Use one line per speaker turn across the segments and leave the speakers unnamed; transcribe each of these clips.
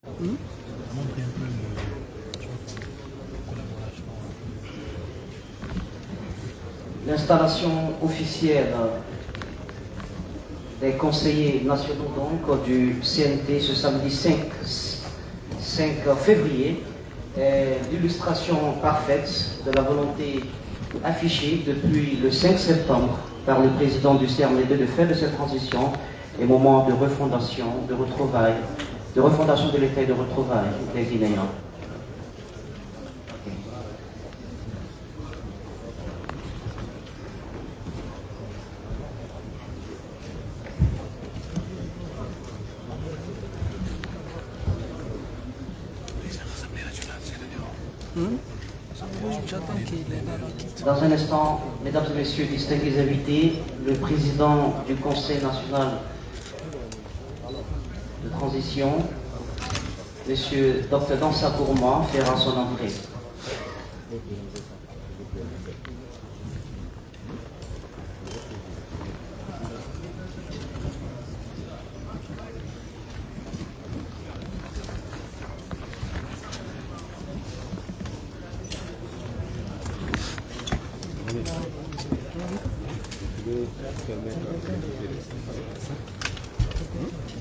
Montrer un peu la collaboration.
L'installation officielle des conseillers nationaux donc, du CNT ce samedi 5 février est l'illustration parfaite de la volonté affichée depuis le 5 septembre par le président du CRMD de faire de cette transition un moment de refondation, de retrouvailles, de refondation de l'État et de retrouvailles des Guinéens. Dans un instant, mesdames et messieurs, distingués invités, le président du Conseil national de transition, monsieur Dr Dansa Gourmand, fera son entrée.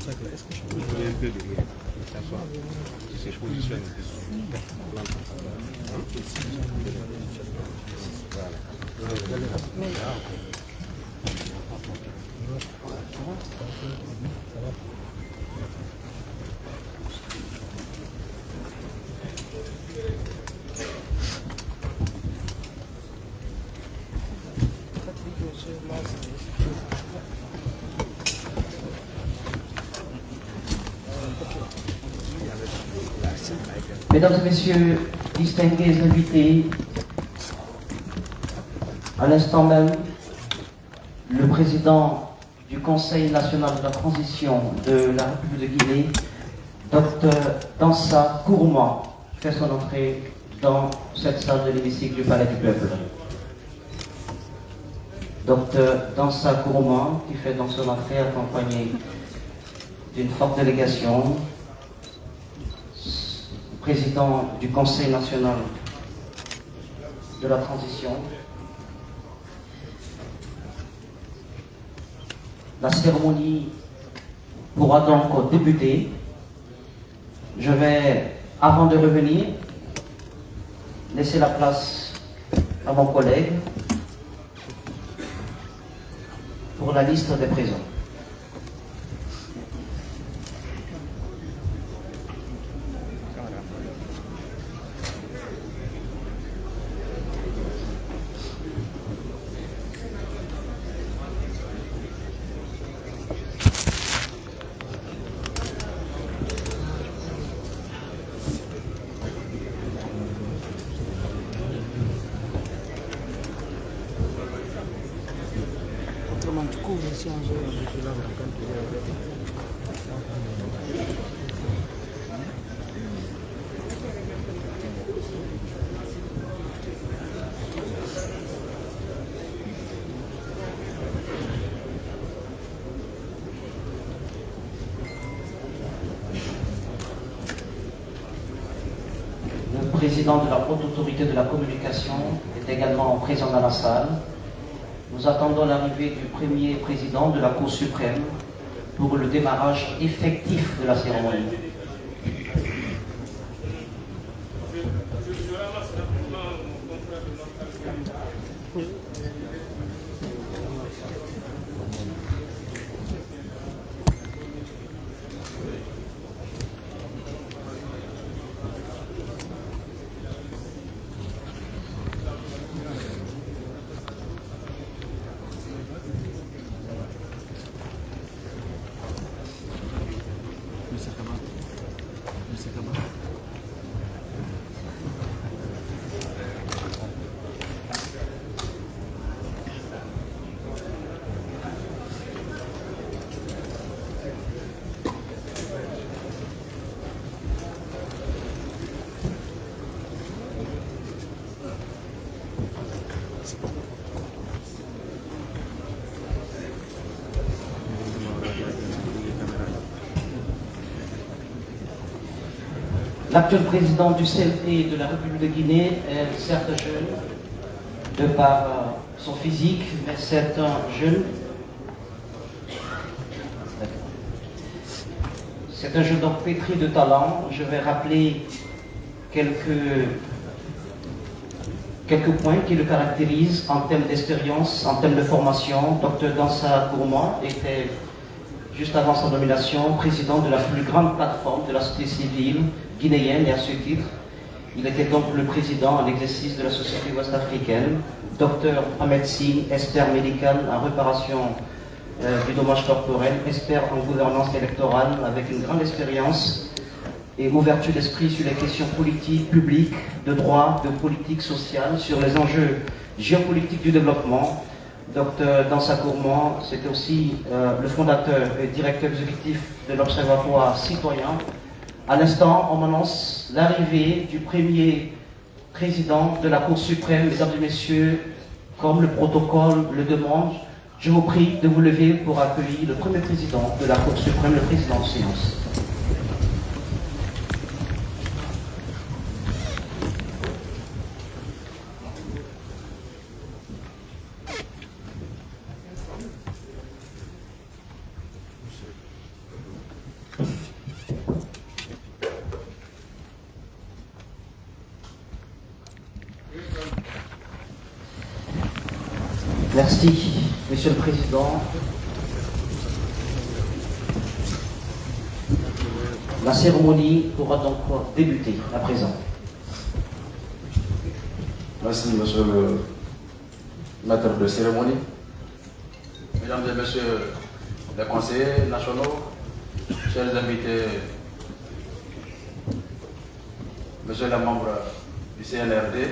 Est-ce que je peux jouer un peu de s'asseoir si c'est position
Mesdames et messieurs, distingués invités, à l'instant même, le président du Conseil national de la transition de la République de Guinée, Dr Dansa Gourmand, fait son entrée dans cette salle de l'hémicycle du Palais du Peuple. Dr Dansa Gourmand, qui fait donc son entrée accompagné d'une forte délégation, président du Conseil national de la transition. La cérémonie pourra donc débuter. Je vais, avant de revenir, laisser la place à mon collègue pour la liste des présents. Le président de la Haute Autorité de la Communication est également présent dans la salle. Nous attendons l'arrivée du premier président de la Cour suprême pour le démarrage effectif de la cérémonie. L'actuel président du CNT de la République de Guinée est certes jeune, de par son physique, mais c'est un jeune. C'est un jeune homme pétri de talent. Je vais rappeler quelques points qui le caractérisent en termes d'expérience, en termes de formation. Dr Dansa Gourmand était, juste avant sa nomination, président de la plus grande plateforme de la société civile guinéenne, et à ce titre, il était donc le président en exercice de la Société ouest-africaine. Dr en médecine, expert médical en réparation du dommage corporel, expert en gouvernance électorale avec une grande expérience et ouverture d'esprit sur les questions politiques, publiques, de droit, de politique sociale, sur les enjeux géopolitiques du développement. Dr Dansa Gourmand, c'était aussi le fondateur et directeur exécutif de l'Observatoire citoyen. À l'instant, on m'annonce l'arrivée du premier président de la Cour suprême. Mesdames et messieurs, comme le protocole le demande, je vous prie de vous lever pour accueillir le premier président de la Cour suprême, le président de séance. Merci, Monsieur le Président. La cérémonie pourra donc débuter à présent.
Merci, Monsieur le maître de cérémonie. Mesdames et Messieurs les conseillers nationaux, chers invités, Messieurs les membres du CNRD,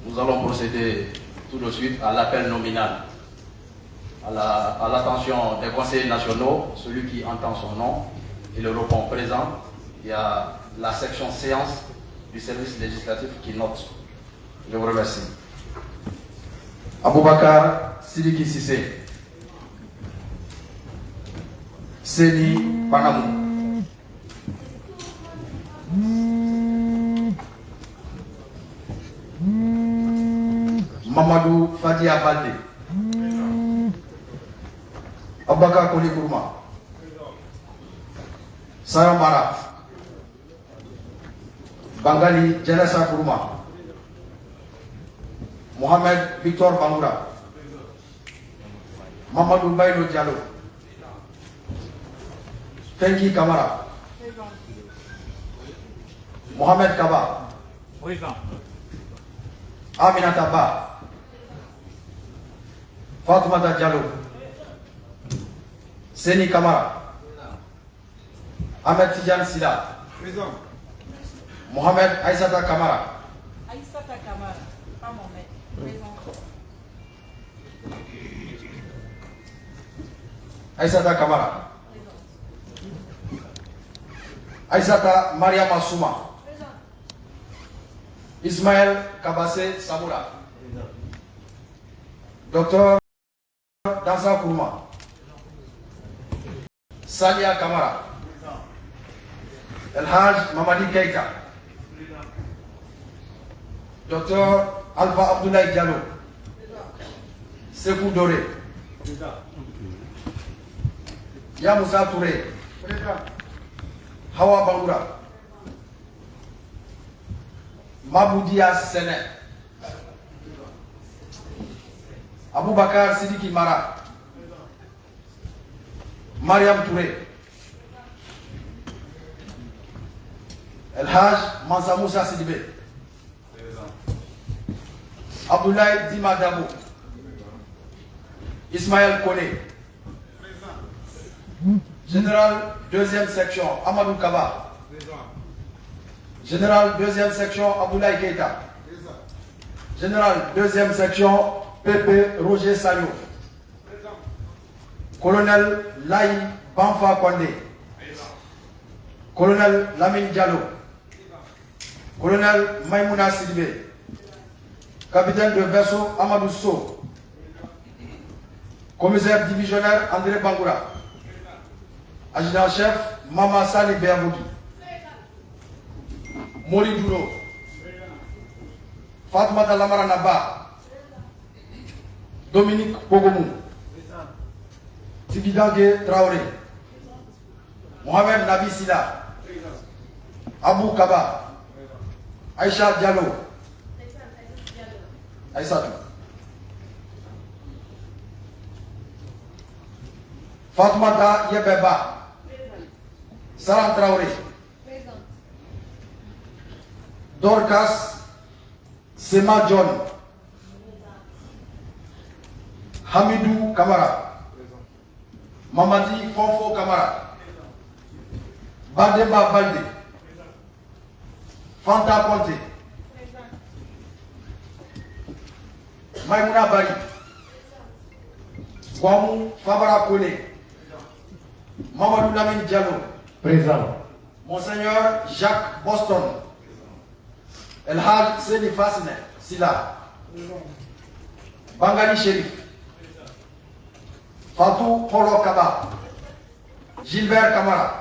nous allons procéder tout de suite à l'appel nominal. À l'attention des conseillers nationaux, celui qui entend son nom, il le répond présent. Il y a la section séance du service législatif qui note. Je vous remercie. Aboubakar Sidiki Sissé. Séni Panamou. Mamadou Fadia Balde. Abaka Koli Kourma. Sayamara. Bangali Janessa Kourma. Mohamed Victor Bangoura. Mamadou Bailo Diallo. Fenki Kamara. Mohamed Kaba. Aminata Ba. Fatoumata Diallo. Seni Kamara. Ahmed Tidjan Sida. Mohamed Aïssata Kamara.
Aïssata Kamara, pas Mohamed. Présent.
Aïssata Kamara. Aïssata Maria Massouma. Ismaël Kabassé Samoura. Docteur Dansa Kourma. Salia Kamara. El Haj Mamadi Keita. Docteur Alpha Abdoulaye Diallo. Sekou Doré. Yamoussa Touré. Hawa Bangoura. Maboudia Sene. Aboubakar Sidiki Mara. Mariam Touré. El Haj Mansa Moussa Sidibé. Abdoulaye Dima Dabo. Ismaël Kone. Général 2e section Amadou Kaba. Général 2e section Abdoulaye Keita. Général 2e section Pepe Roger Sayo. Colonel Laï Banfa Kwande. Colonel Lamine Diallo. Colonel Maïmouna Sidibé. Capitaine de vaisseau Amadou So. Commissaire divisionnaire André Bangoura. Adjudant-chef Mama Sali Berboudi.
Moli Duro, Fatmata Lamara Naba, Dominique Pogomou, Tibidange Traoré, Mohamed Nabi Silla, Abou Kaba, Aïcha Diallo, Aïssatou, Fatmata Yebeba, Salam Traoré, Dorcas Sema John, Hamidou Kamara, Mamadi Fonfo Kamara, Bademba Balde, Fanta Ponte, Maïmouna Bari, Guamou Fabara Kone, Mamadou Lamine Diallo,
Présent.
Monseigneur Jacques Boston, El Haj Seni Fasne, Silla, Bangali Sherif, Fatou Polo Kaba, Gilbert Kamara.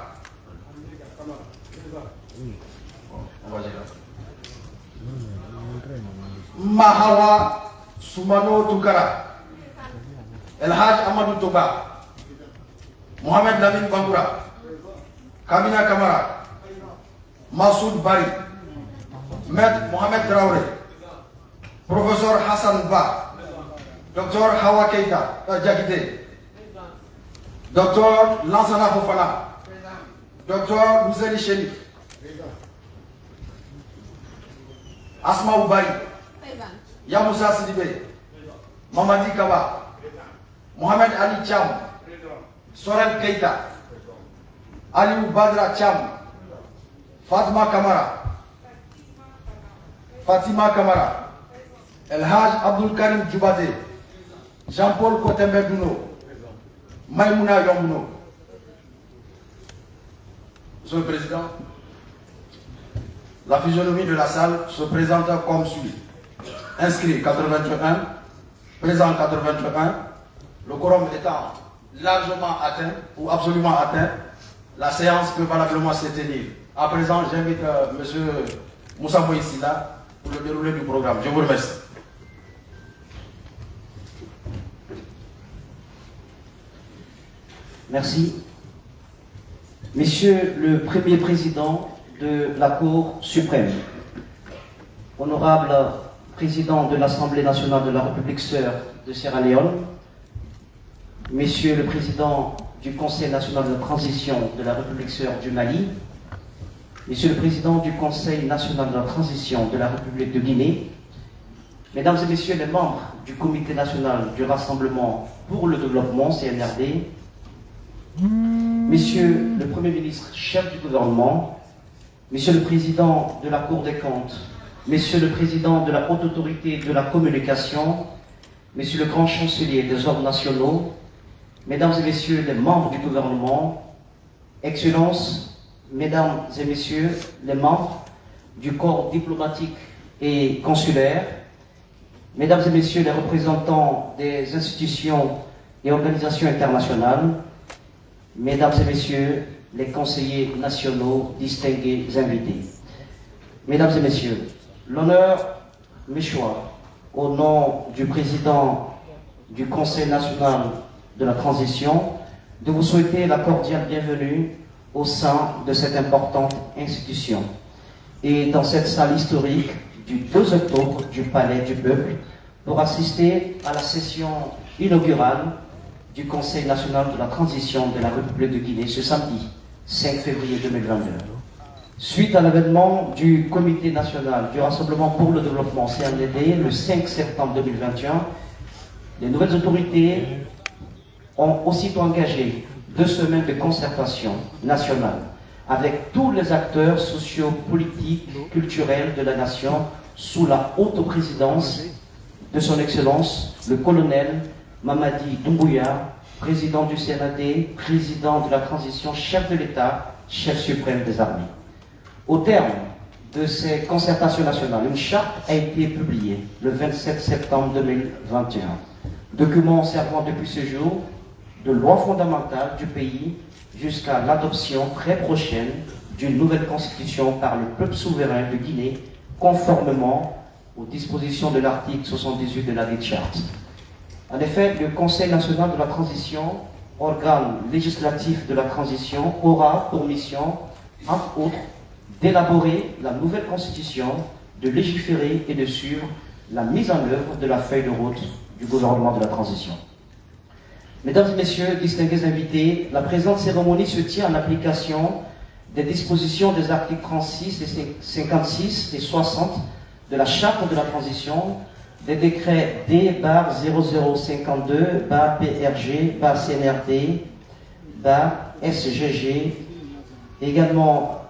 Mahawa Soumano Toukara, El Haj Amadou Toba, Mohamed Lamine Bangoura, Kamina Kamara, Massoud Bari, Maître Mohamed Traoré, Professeur Hassan Ba, Dr Hawa Keita Diakité, Dr Lansana Fofana, Dr Mouseli Sherif, Asma Oubari, Yamoussa Sidibé, Mamadi Kaba, Mohamed Ali Cham, Sorel Keita, Aliou Badra Cham, Fatima Kamara, El Haj Abdul Karim Djoubate, Jean-Paul Kotembe Duno, Maïmouna Yomouno. Monsieur le Président, la physionomie de la salle se présente comme suit. Inscrit 81, présent 81, le quorum étant largement atteint ou absolument atteint, la séance peut valablement se tenir. À présent, j'invite M. Moussa Moïsila pour le déroulé du programme. Je vous remercie.
Merci. Monsieur le Premier Président de la Cour suprême, honorable Président de l'Assemblée nationale de la République sœur de Sierra Leone, Monsieur le Président du Conseil national de transition de la République sœur du Mali, Monsieur le Président du Conseil national de la transition de la République de Guinée, Mesdames et Messieurs les membres du Comité national du Rassemblement pour le développement, CNRD, Monsieur le Premier ministre, chef du gouvernement, Monsieur le Président de la Cour des comptes, Monsieur le Président de la Haute Autorité de la Communication, Monsieur le Grand Chancelier des Ordres nationaux, Mesdames et Messieurs les membres du gouvernement, Excellences, Mesdames et Messieurs les membres du corps diplomatique et consulaire, Mesdames et Messieurs les représentants des institutions et organisations internationales, Mesdames et Messieurs les conseillers nationaux, distingués invités. Mesdames et Messieurs, l'honneur m'échoit, au nom du Président du Conseil national de la transition, de vous souhaiter la cordiale bienvenue au sein de cette importante institution et dans cette salle historique du 2 octobre du Palais du Peuple pour assister à la session inaugurale du Conseil national de la transition de la République de Guinée ce samedi 5 février 2022. Suite à l'avènement du Comité national du Rassemblement pour le développement CNDD le 5 septembre 2021, les nouvelles autorités ont aussitôt engagé 2 semaines de concertation nationale avec tous les acteurs socio-politiques, culturels de la nation sous la haute présidence de son Excellence, le colonel Mamadi Doumbouya, président du CNAD, président de la transition, chef de l'État, chef suprême des armées. Au terme de ces concertations nationales, une charte a été publiée le 27 septembre 2021, document servant depuis ce jour de loi fondamentale du pays jusqu'à l'adoption très prochaine d'une nouvelle constitution par le peuple souverain de Guinée, conformément aux dispositions de l'article 78 de la Charte. En effet, le Conseil national de la transition, organe législatif de la transition, aura pour mission, entre autres, d'élaborer la nouvelle constitution, de légiférer et de suivre la mise en œuvre de la feuille de route du gouvernement de la transition. Mesdames et messieurs, distingués invités, la présente cérémonie se tient en application des dispositions des articles 36 et 56 et 60 de la Charte de la transition, des décrets D/0052/PRG/CNRD/SGG, également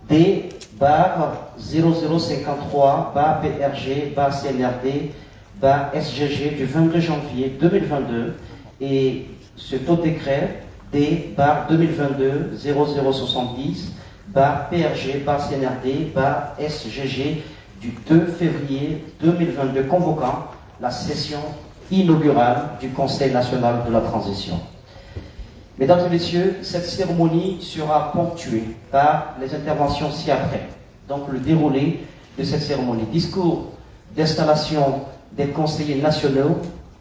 D/0053/PRG/CNRD/SGG du 22 janvier 2022 et ce taux décret D/2022-0070/PRG/CNRD/SGG du 2 février 2022 convoquant la session inaugurale du Conseil national de la transition. Mesdames et messieurs, cette cérémonie sera ponctuée par les interventions ci-après. Donc le déroulé de cette cérémonie. Discours d'installation des conseillers nationaux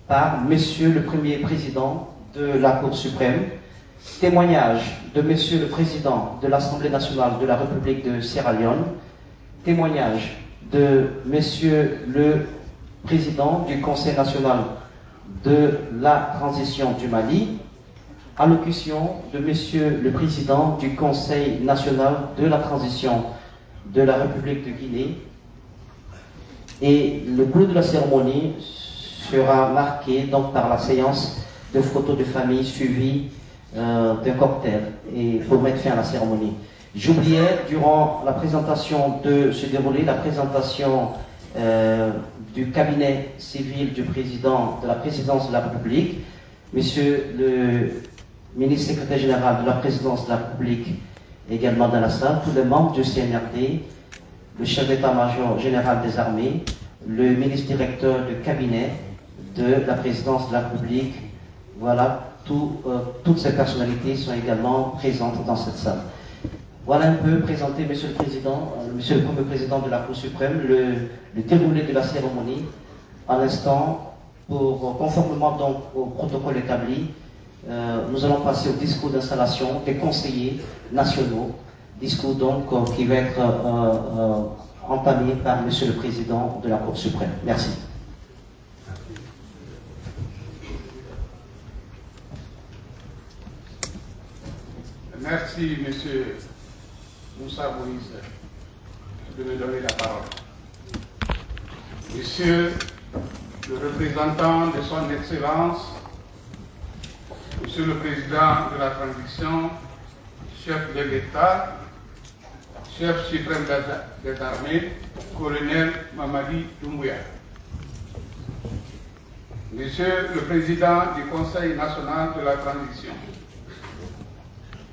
par Monsieur le Premier Président de la Cour suprême. Témoignage de Monsieur le Président de l'Assemblée nationale de la République de Sierra Leone. Témoignage de Monsieur le Président du Conseil national de la transition du Mali. Allocution de Monsieur le Président du Conseil national de la transition de la République de Guinée. Et le clou de la cérémonie sera marqué donc par la séance de photos de famille suivie d'un cocktail et pour mettre fin à la cérémonie. J'oubliais, durant la présentation de se dérouler, la présentation du cabinet civil du président de la présidence de la République, Monsieur le ministre secrétaire général de la présidence de la République, également dans la salle, tous les membres du CNRD, le chef d'état-major général des armées, le ministre directeur de cabinet de la présidence de la République. Voilà, toutes ces personnalités sont également présentes dans cette salle. Voilà un peu présenté, Monsieur le Président, Monsieur le Premier Président de la Cour suprême, le déroulé de la cérémonie. À l'instant, conformément donc au protocole établi, nous allons passer au discours d'installation des conseillers nationaux, discours donc qui va être entamé par Monsieur le Président de la Cour suprême. Merci.
Merci, Monsieur Moussa Moïse, de me donner la parole. Monsieur le représentant de son Excellence, Monsieur le Président de la Transition, chef de l'État, chef suprême des armées, colonel Mamadi Doumbouya. Monsieur le Président du Conseil national de la Transition,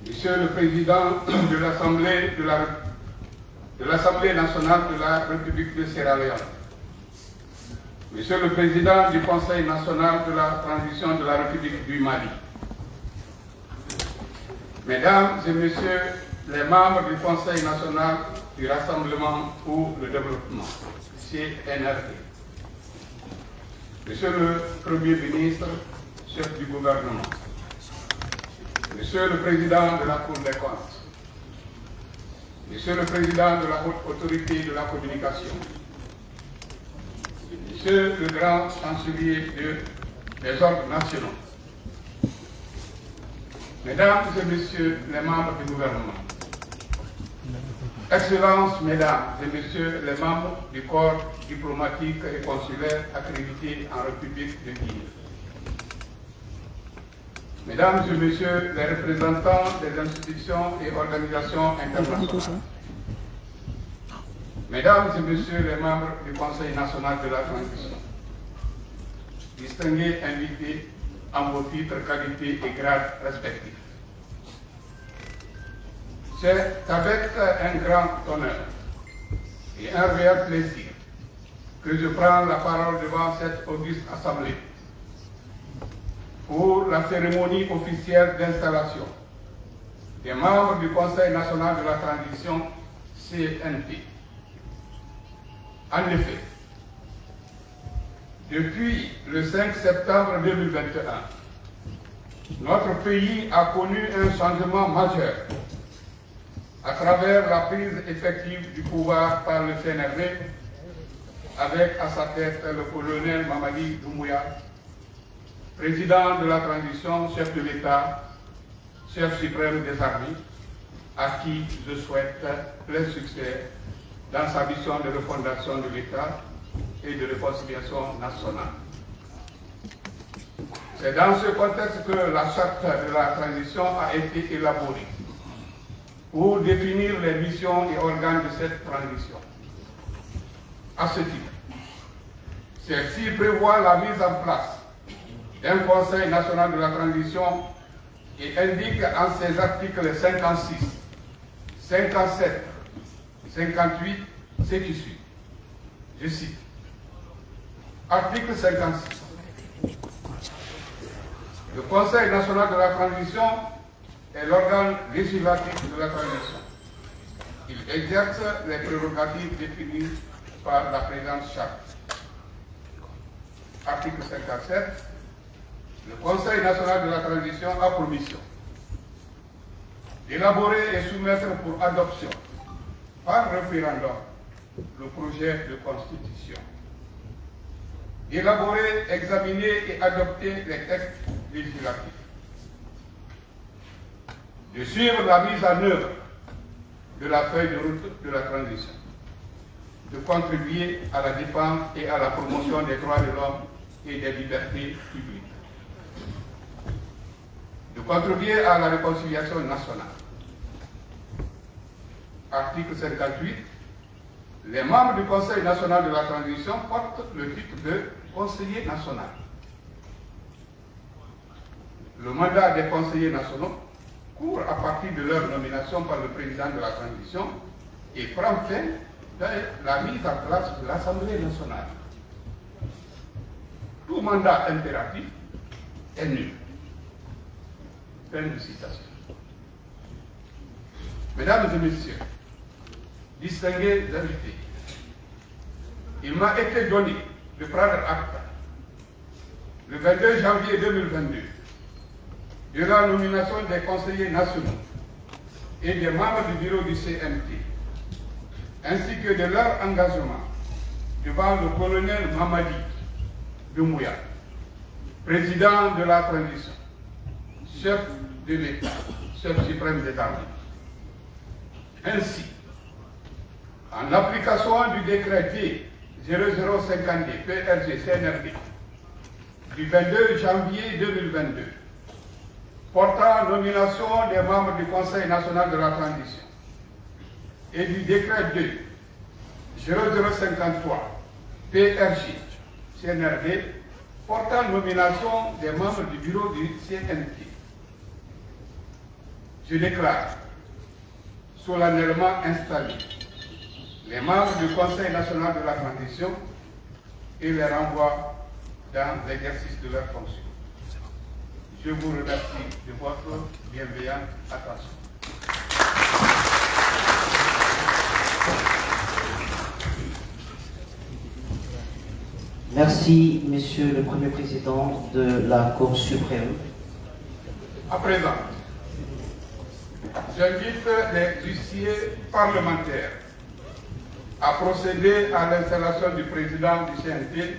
Monsieur le Président de l'Assemblée nationale de la République de Sierra Leone, Monsieur le Président du Conseil national de la transition de la République du Mali, Mesdames et Messieurs les membres du Conseil national du Rassemblement pour le développement, CNRD, Monsieur le Premier ministre, chef du gouvernement, Monsieur le Président de la Cour des comptes, Monsieur le Président de la Haute Autorité de la Communication, Monsieur le Grand Chancelier des ordres nationaux, Mesdames et Messieurs les membres du gouvernement, Excellences, Mesdames et Messieurs les membres du corps diplomatique et consulaire accrédité en République de Guinée, Mesdames et Messieurs les représentants des institutions et organisations internationales, Mesdames et Messieurs les membres du Conseil national de la transition, distingués invités en vos titres, qualités et grades respectifs. C'est avec un grand honneur et un réel plaisir que je prends la parole devant cette auguste assemblée pour la cérémonie officielle d'installation des membres du Conseil national de la transition CNT. En effet, depuis le 5 septembre 2021, notre pays a connu un changement majeur à travers la prise effective du pouvoir par le CNRD, avec à sa tête le colonel Mamadi Doumbouya, président de la transition, chef de l'État, chef suprême des armées, à qui je souhaite plein succès dans sa mission de refondation de l'État et de réconciliation nationale. C'est dans ce contexte que la charte de la transition a été élaborée pour définir les missions et organes de cette transition. À ce titre, celle-ci prévoit la mise en place d'un Conseil national de la transition et indique en ses articles 56, 57, 58, ce qui suit. Je cite. Article 56. Le Conseil national de la transition est l'organe législatif de la transition. Il exerce les prérogatives définies par la présente charte. Article 57. Le Conseil national de la transition a pour mission d'élaborer et soumettre pour adoption par référendum le projet de constitution, d'élaborer, examiner et adopter les textes législatifs, de suivre la mise en œuvre de la feuille de route de la transition, de contribuer à la défense et à la promotion des droits de l'homme et des libertés publiques, de contribuer à la réconciliation nationale. Article 58. Les membres du Conseil national de la transition portent le titre de conseiller national. Le mandat des conseillers nationaux court à partir de leur nomination par le président de la transition et prend fin de la mise en place de l'Assemblée nationale. Tout mandat impératif est nul. Fin de citation. Mesdames et messieurs, distingués invités, il m'a été donné de prendre acte le 22 janvier 2022 de la nomination des conseillers nationaux et des membres du bureau du CNT, ainsi que de leur engagement devant le colonel Mamadi Doumbouya, président de la transition, chef de l'État, chef suprême des armées. Ainsi, en application du décret D0052 PRG CNRD du 22 janvier 2022 portant nomination des membres du Conseil national de la transition et du décret 0053 PRG CNRD portant nomination des membres du bureau du CNT. Je déclare solennellement installés les membres du Conseil national de la transition et les renvoie dans l'exercice de leurs fonctions. Je vous remercie de votre bienveillante attention.
Merci, Monsieur le Premier Président de la Cour suprême.
À présent, j'invite les huissiers parlementaires à procéder à l'installation du président du CNT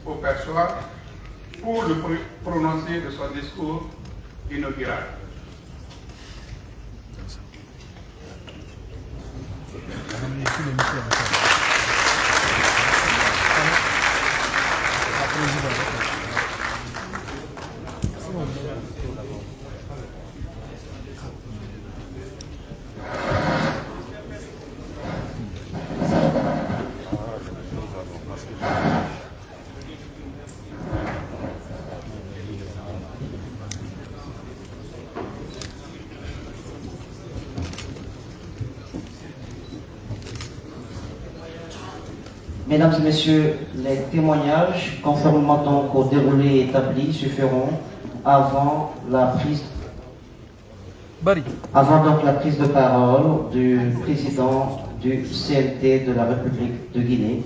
au perchoir pour le prononcer de son discours inaugural.
Mesdames et Messieurs, les témoignages, conformément donc au déroulé établi, se feront avant la prise. Avant donc la prise de parole du président du CNT de la République de Guinée,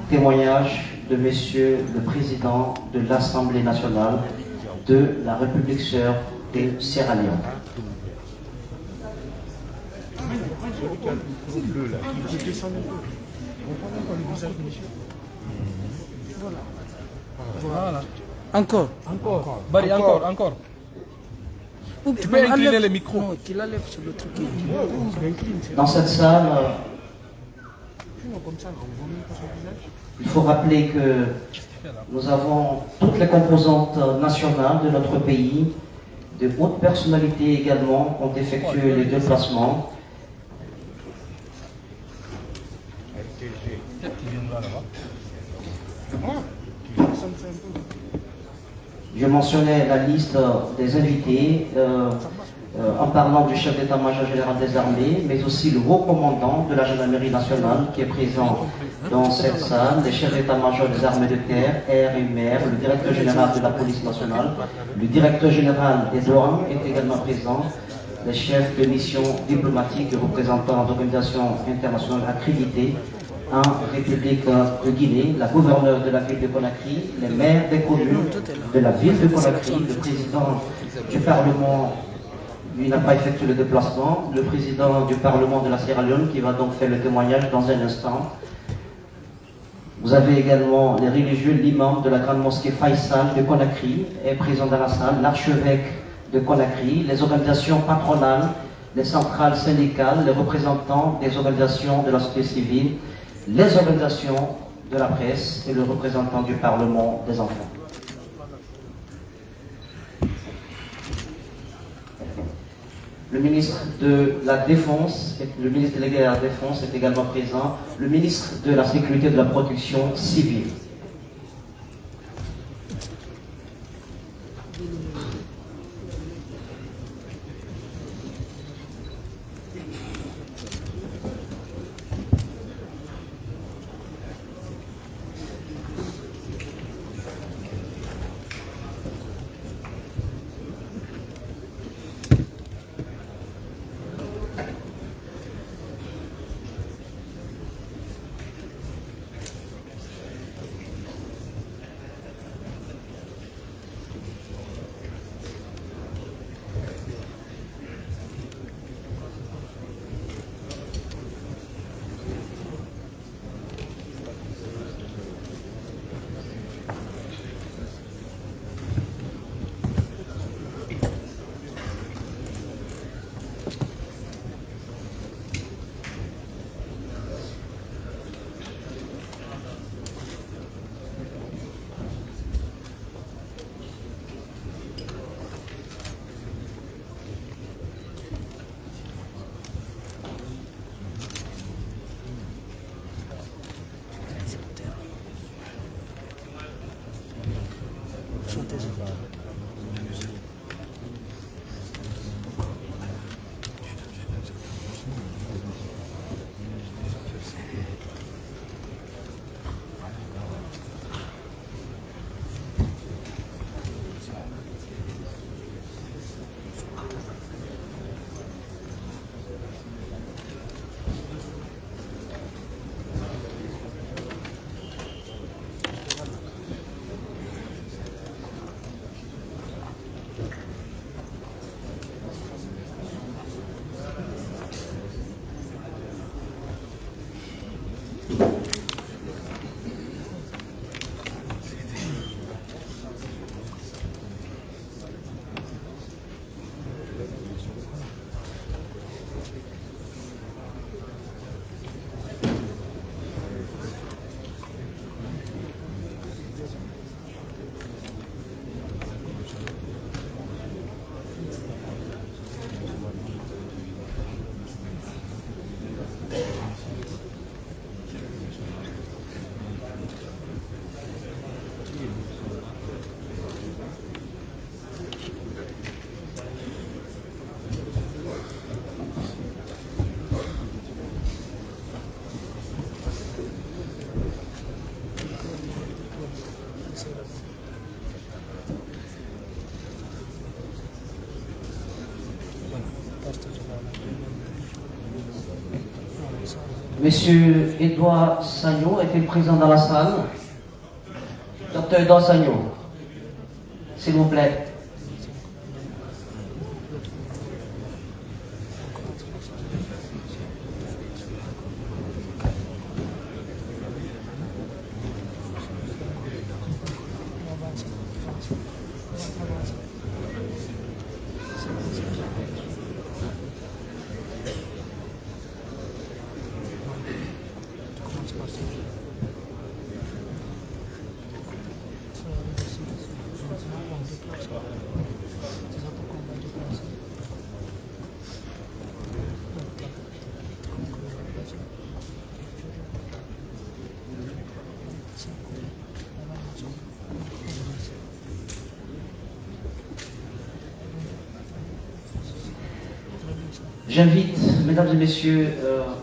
témoignage de Monsieur le Président de l'Assemblée nationale de la République sœur de Sierra Leone.
Voilà. Encore.
Barry, encore.
Tu peux incliner le
micro.
Non, qu'il enlève sur le truc.
Dans cette salle, il faut rappeler que nous avons toutes les composantes nationales de notre pays, de hautes personnalités également ont effectué les déplacements. Je mentionnais la liste des invités en parlant du chef d'état-major général des armées, mais aussi le haut commandant de la gendarmerie nationale qui est présent dans cette salle, les chefs d'état-major des armées de terre, air et mer, le directeur général de la police nationale, le directeur général des douanes est également présent, les chefs de mission diplomatique et représentants d'organisations internationales accréditées en République de Guinée, la gouverneure de la ville de Conakry, les maires des communes de la ville de Conakry, le président du Parlement, lui n'a pas effectué le déplacement, le président du Parlement de la Sierra Leone qui va donc faire le témoignage dans un instant. Vous avez également les religieux, l'imam de la grande mosquée Faisal de Conakry est présent dans la salle, l'archevêque de Conakry, les organisations patronales, les centrales syndicales, les représentants des organisations de la société civile, les organisations de la presse et le représentant du Parlement des enfants. Le ministre de la Défense, le ministre délégué à la Défense est également présent, le ministre de la Sécurité et de la Protection civile. Monsieur Edouard Sagno est-il présent dans la salle? Docteur Edouard Sagno, s'il vous plaît. J'invite, mesdames et messieurs,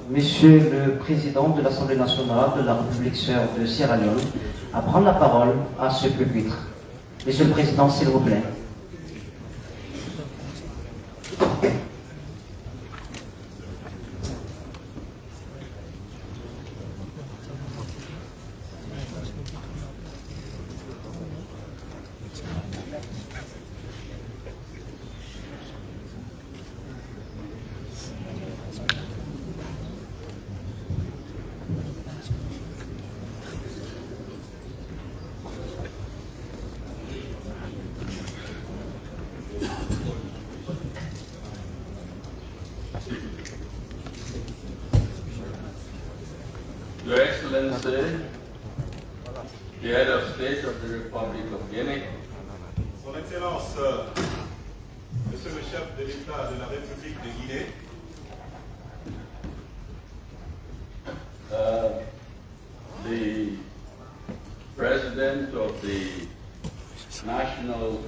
monsieur le président de l'Assemblée nationale de la République sœur de Sierra Leone à prendre la parole à ce pupitre. Monsieur le président, s'il vous plaît.
Your Excellency, the Head of State of the Republic of Guinea,
Son Excellence, Monsieur le chef de l'État de la République de Guinée,
the President of the National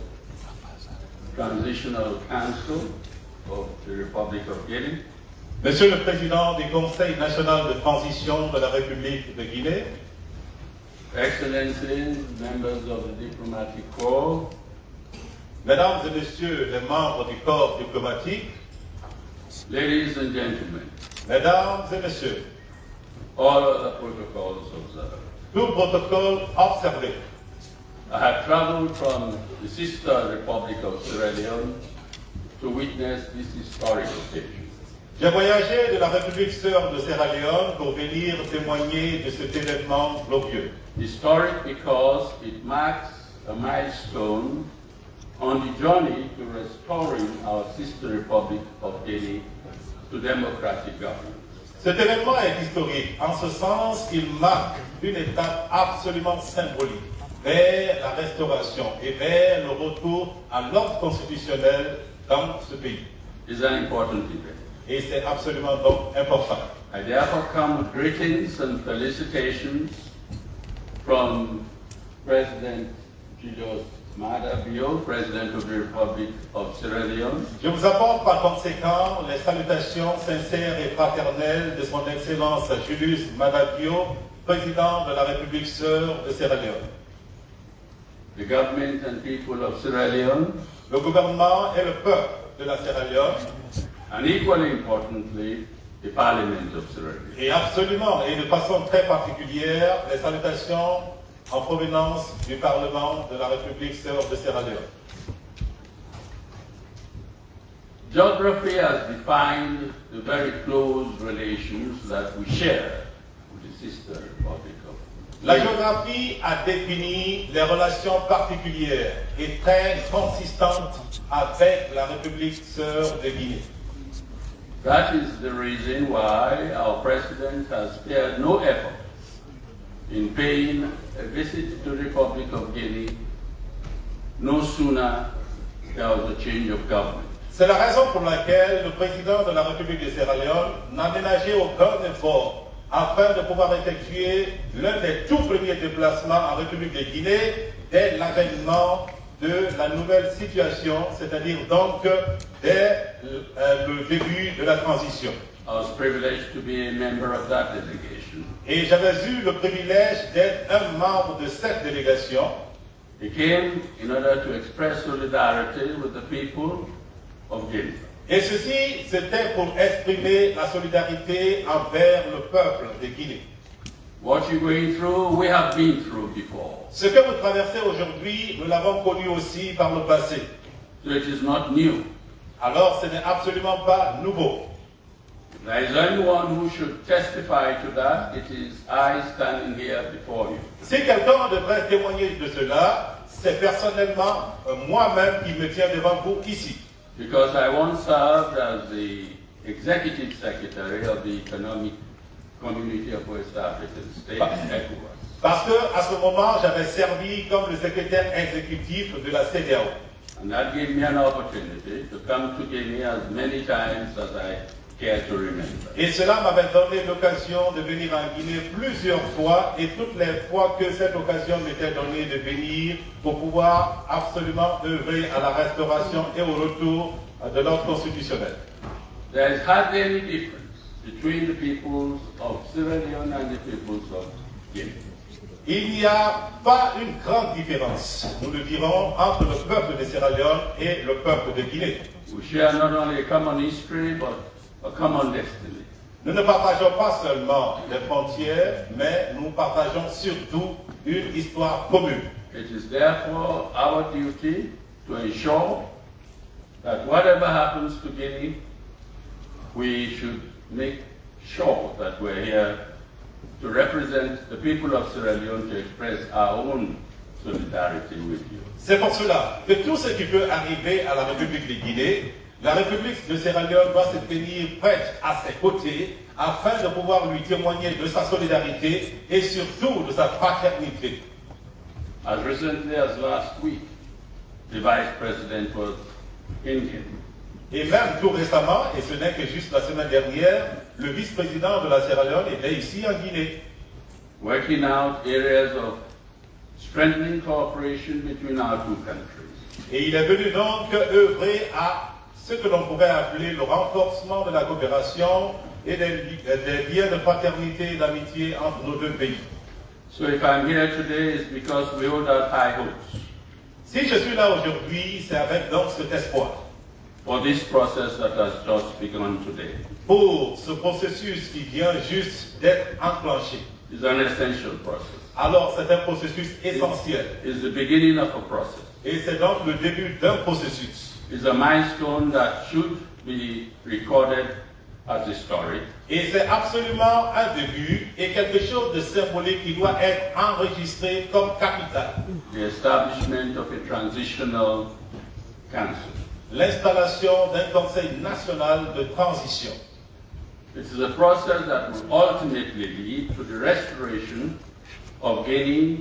Transitional Council of the Republic of Guinea,
Monsieur le Président du Conseil national de transition de la République de Guinée,
Excellencies, members of the Diplomatic Corps,
Mesdames et Messieurs les membres du corps diplomatique,
ladies and gentlemen,
Mesdames et Messieurs,
all other protocols observed.
tout protocole observé.
I have traveled from the sister Republic of Sierra Leone to witness this historic occasion.
J'ai voyagé de la République sœur de Sierra Leone pour venir témoigner de cet événement glorieux.
Historic because it marks a milestone on the journey to restoring our sister Republic of Guinea to democratic government.
Cet événement est historique, en ce sens qu'il marque une étape absolument symbolique vers la restauration et vers le retour à l'ordre constitutionnel dans ce pays.
It's an important event.
Et c'est absolument donc important.
I therefore come with greetings and felicitations from President Julius Maada Bio, President of the Republic of Sierra Leone,
Je vous apporte par conséquent les salutations sincères et fraternelles de son Excellence Julius Maada Bio, Président de la République sœur de Sierra Leone.
the government and people of Sierra Leone,
Le gouvernement et le peuple de la Sierra Leone,
and equally importantly, the Parliament of Sierra Leone.
et absolument et de façon très particulière les salutations en provenance du Parlement de la République sœur de Sierra Leone.
Geography has defined the very close relations that we share with the sister Republic of
La géographie a défini les relations particulières et très consistantes avec la République sœur de Guinée.
That is the reason why our President has spared no effort in paying a visit to the Republic of Guinea no sooner there was a change of government.
C'est la raison pour laquelle le président de la République de Sierra Leone n'a ménagé aucun effort afin de pouvoir effectuer l'un des tout premiers déplacements en République de Guinée dès l'avènement de la nouvelle situation, c'est-à-dire donc dès le début de la transition.
I was privileged to be a member of that delegation.
Et j'avais eu le privilège d'être un membre de cette délégation.
He came in order to express solidarity with the people of Guinea.
Et ceci, c'était pour exprimer la solidarité envers le peuple de Guinée.
What you're going through, we have been through before.
Ce que vous traversez aujourd'hui, nous l'avons connu aussi par le passé.
So it is not new.
Alors, ce n'est absolument pas nouveau.
If there is anyone who should testify to that, it is I standing here before you.
Si quelqu'un devrait témoigner de cela, c'est personnellement moi-même qui me tiens devant vous ici.
Because I once served as the executive secretary of the Economic Community of West African States, ECOWAS.
Parce qu'à ce moment, j'avais servi comme le secrétaire exécutif de la CEDEAO.
And that gave me an opportunity to come to Guinea as many times as I care to remember.
Et cela m'avait donné l'occasion de venir en Guinée plusieurs fois, et toutes les fois que cette occasion m'était donnée de venir pour pouvoir absolument œuvrer à la restauration et au retour de l'ordre constitutionnel.
There is hardly any difference between the peoples of Sierra Leone and the peoples of Guinea.
Il n'y a pas une grande différence, nous le dirons, entre le peuple de Sierra Leone et le peuple de Guinée.
We share not only a common history, but a common destiny.
Nous ne partageons pas seulement les frontières, mais nous partageons surtout une histoire commune.
It is therefore our duty to ensure that whatever happens to Guinea, we should make sure that we're here to represent the people of Sierra Leone, to express our own solidarity with you.
C'est pour cela que tout ce qui peut arriver à la République de Guinée, la République de Sierra Leone doit se tenir prête à ses côtés afin de pouvoir lui témoigner de sa solidarité et surtout de sa fraternité.
As recently as last week, the Vice President was Indian.
Et même tout récemment, et ce n'est que juste la semaine dernière, le vice-président de la Sierra Leone était ici en Guinée,
Working out areas of strengthening cooperation between our two countries.
et il est venu donc œuvrer à ce que l'on pourrait appeler le renforcement de la coopération et des liens de fraternité et d'amitié entre nos deux pays.
So if I'm here today, it's because we hold out high hopes
Si je suis là aujourd'hui, c'est avec donc cet espoir
for this process that has just begun today.
pour ce processus qui vient juste d'être enclenché.
It's an essential process.
Alors c'est un processus essentiel
It's the beginning of a process.
et c'est donc le début d'un processus.
It's a milestone that should be recorded as historic.
Et c'est absolument un début et quelque chose de symbolique qui doit être enregistré comme capital.
The establishment of a transitional council.
L'installation d'un conseil national de transition.
It is a process that will ultimately lead to the restoration of Guinea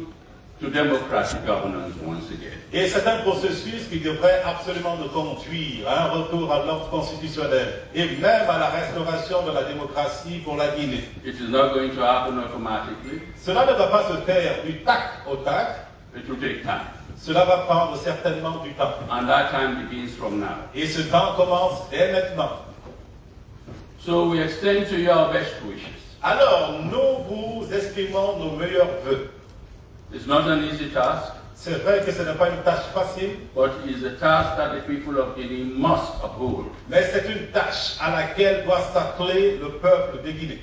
to democratic governance once again.
Et c'est un processus qui devrait absolument nous conduire à un retour à l'ordre constitutionnel et même à la restauration de la démocratie pour la Guinée.
It is not going to happen automatically.
Cela ne va pas se faire du tac au tac,
It will take time.
cela va prendre certainement du temps.
And that time begins from now.
Et ce temps commence dès maintenant.
So we extend to you our best wishes.
Alors, nous vous exprimons nos meilleurs vœux.
It's not an easy task,
C'est vrai que ce n'est pas une tâche facile,
but it is a task that the people of Guinea must uphold.
mais c'est une tâche à laquelle doit s'atteler le peuple de Guinée.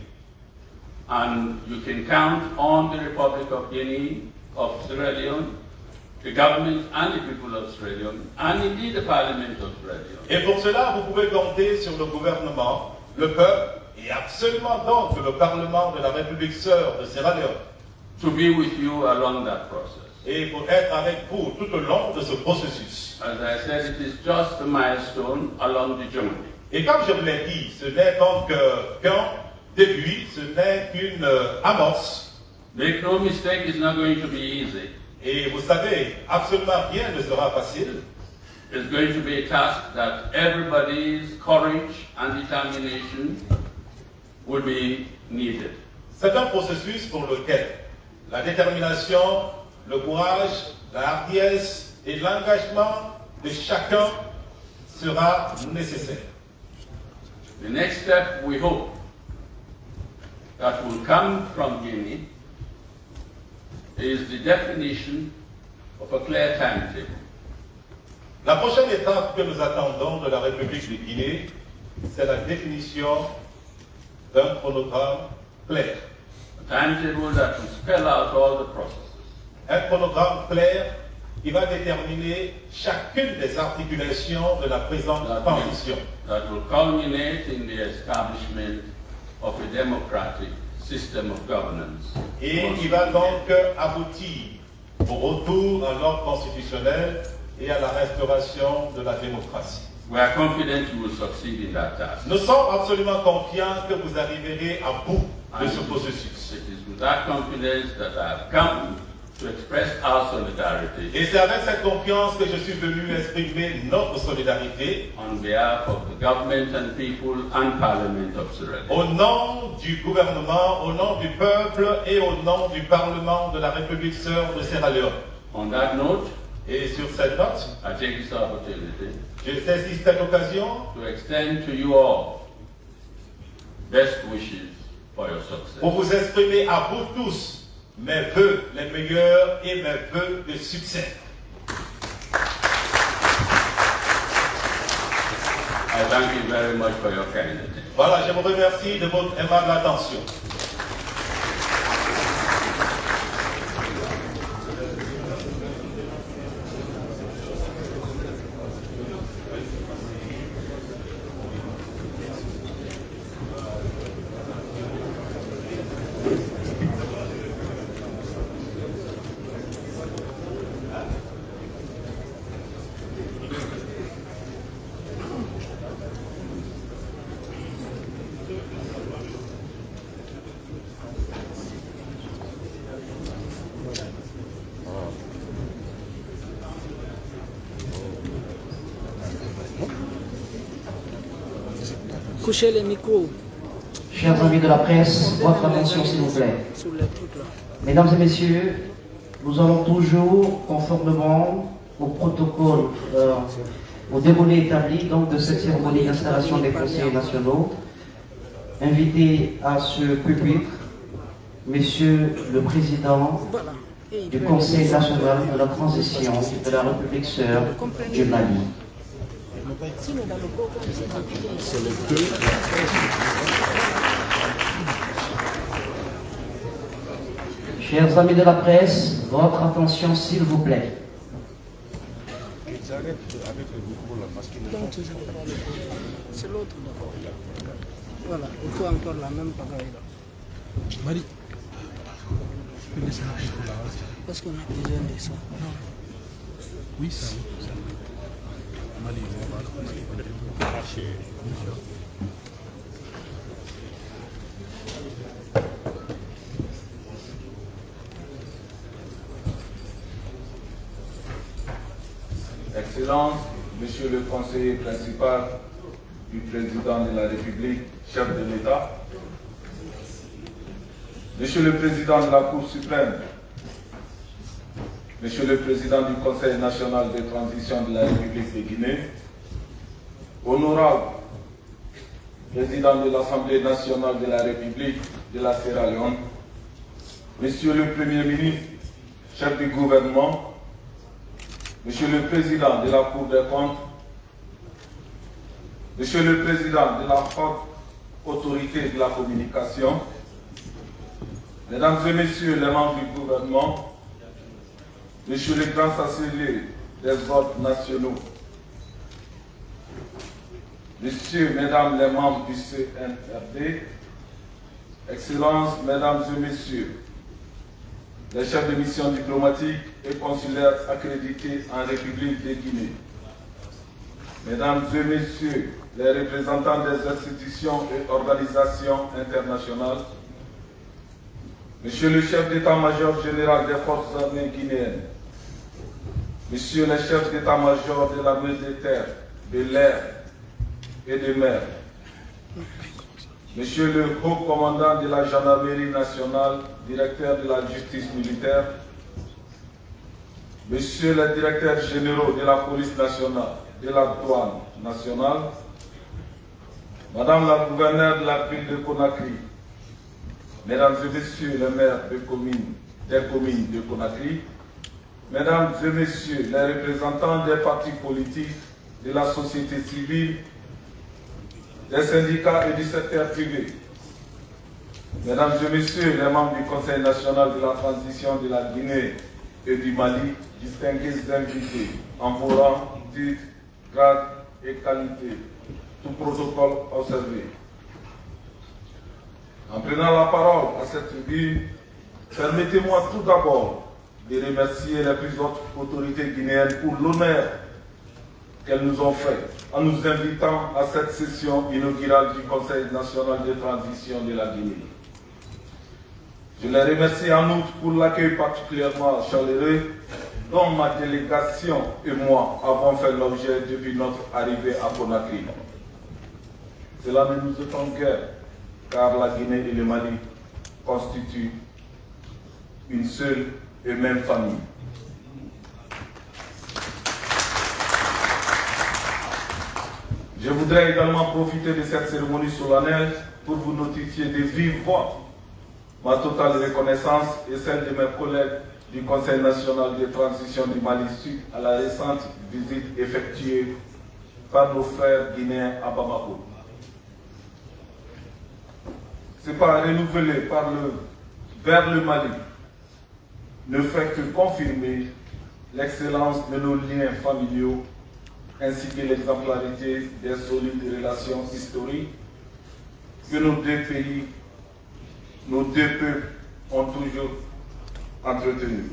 And you can count on the Republic of Guinea, of Sierra Leone, the government and the people of Sierra Leone, and indeed the Parliament of Sierra Leone.
Et pour cela, vous pouvez compter sur le gouvernement, le peuple et absolument donc le Parlement de la République sœur de Sierra Leone.
To be with you along that process.
Et pour être avec vous tout au long de ce processus.
As I said, it is just a milestone along the journey.
Et comme je vous l'ai dit, ce n'est donc qu'un début, ce n'est qu'une amorce.
Make no mistake, it's not going to be easy.
Et vous savez, absolument rien ne sera facile.
It's going to be a task that everybody's courage and determination will be needed.
C'est un processus pour lequel la détermination, le courage, la hardiesse et l'engagement de chacun sera nécessaire.
The next step, we hope, that will come from Guinea is the definition of a clear timetable
La prochaine étape que nous attendons de la République de Guinée, c'est la définition d'un chronogramme clair.
A timetable that will spell out all the processes.
Un chronogramme clair qui va déterminer chacune des articulations de la présente transition.
That will culminate in the establishment of a democratic system of governance.
Et qui va donc aboutir au retour à l'ordre constitutionnel et à la restauration de la démocratie.
We are confident you will succeed in that task.
Nous sommes absolument confiants que vous arriverez à bout de ce processus.
It is with that confidence that I have come to express our solidarity
Et c'est avec cette confiance que je suis venu exprimer notre solidarité
on behalf of the government and people and Parliament of Sierra Leone.
au nom du gouvernement, au nom du peuple et au nom du Parlement de la République sœur de Sierra Leone.
On that note,
Et sur cette note,
I take this opportunity
je saisis cette occasion
to extend to you all best wishes for your success.
pour vous exprimer à vous tous mes vœux les meilleurs et mes vœux de succès.
I thank you very much for your kind attention.
Voilà, je vous remercie de votre aimable attention.
Couchez les micros
Chers amis de la presse, votre attention s'il vous plaît.
sur les trucs là.
Mesdames et messieurs, nous allons toujours, conformément au protocole, au déroulé établi donc, de cette cérémonie d'installation des conseillers nationaux, inviter à ce pupitre Monsieur le Président
Voilà. Et
du Conseil national de la transition de la République sœur du Mali.
sinon, dans le programme, c'est
Chers amis de la presse, votre attention s'il vous plaît.
donc tu sais pas le- c'est l'autre d'abord. Voilà, il faut encore la même bagaille là.
Marie.
Parce qu'on a besoin de ça.
Oui, ça. Mali,
Excellences, Monsieur le conseiller principal du président de la République, chef de l'État, Monsieur le président de la Cour suprême, Monsieur le président du Conseil national de transition de la République de Guinée, honorable président de l'Assemblée nationale de la République de la Sierra Leone, Monsieur le Premier ministre, chef du gouvernement, Monsieur le Président de la Cour des comptes, Monsieur le Président de la Haute Autorité de la Communication, Mesdames et Messieurs les membres du gouvernement, Monsieur le Grand Chancelier des ordres nationaux, Messieurs, Mesdames les membres du CNRD, Excellences, Mesdames et Messieurs, les chefs de mission diplomatiques et consulaires accrédités en République de Guinée, Mesdames et Messieurs, les représentants des institutions et organisations internationales, Monsieur le chef d'état-major général des forces armées guinéennes, Monsieur le chef d'état-major de l'armée de terre, de l'air et de mer, Monsieur le haut commandant de la gendarmerie nationale, directeur de la justice militaire, Monsieur le directeur général de la police nationale, de la douane nationale, Madame la gouverneure de la ville de Conakry, Mesdames et Messieurs les maires des communes de Conakry, Mesdames et Messieurs les représentants des partis politiques, de la société civile, des syndicats et du secteur privé, Mesdames et Messieurs les membres du Conseil national de la transition de la Guinée et du Mali, distingués invités, en vos rangs, titres, grades et qualités, tout protocole observé. En prenant la parole à cette tribune, permettez-moi tout d'abord de remercier les plus hautes autorités guinéennes pour l'honneur qu'elles nous ont fait en nous invitant à cette session inaugurale du Conseil national de transition de la Guinée. Je les remercie en outre pour l'accueil particulièrement chaleureux dont ma délégation et moi avons fait l'objet depuis notre arrivée à Conakry. Cela ne nous étonne guère, car la Guinée et le Mali constituent une seule et même famille. Je voudrais également profiter de cette cérémonie solennelle pour vous notifier de vive voix ma totale reconnaissance et celle de mes collègues du Conseil national de transition du Mali Sud à la récente visite effectuée par nos frères guinéens à Bamako. Ce pas renouvelé vers le Mali ne fait que confirmer l'excellence de nos liens familiaux ainsi que l'exemplarité des solides relations historiques que nos deux pays, nos deux peuples ont toujours entretenues.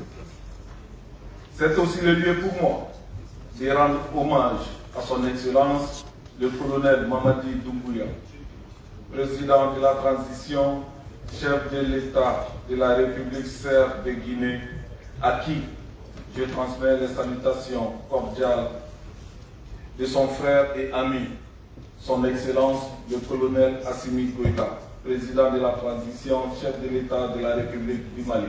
C'est aussi le lieu pour moi de rendre hommage à son Excellence, le colonel Mamadi Doumbouya, président de la transition, chef de l'État de la République serbe de Guinée, à qui je transmets les salutations cordiales de son frère et ami, son Excellence, le colonel Assimi Goïta, président de la transition, chef de l'État de la République du Mali.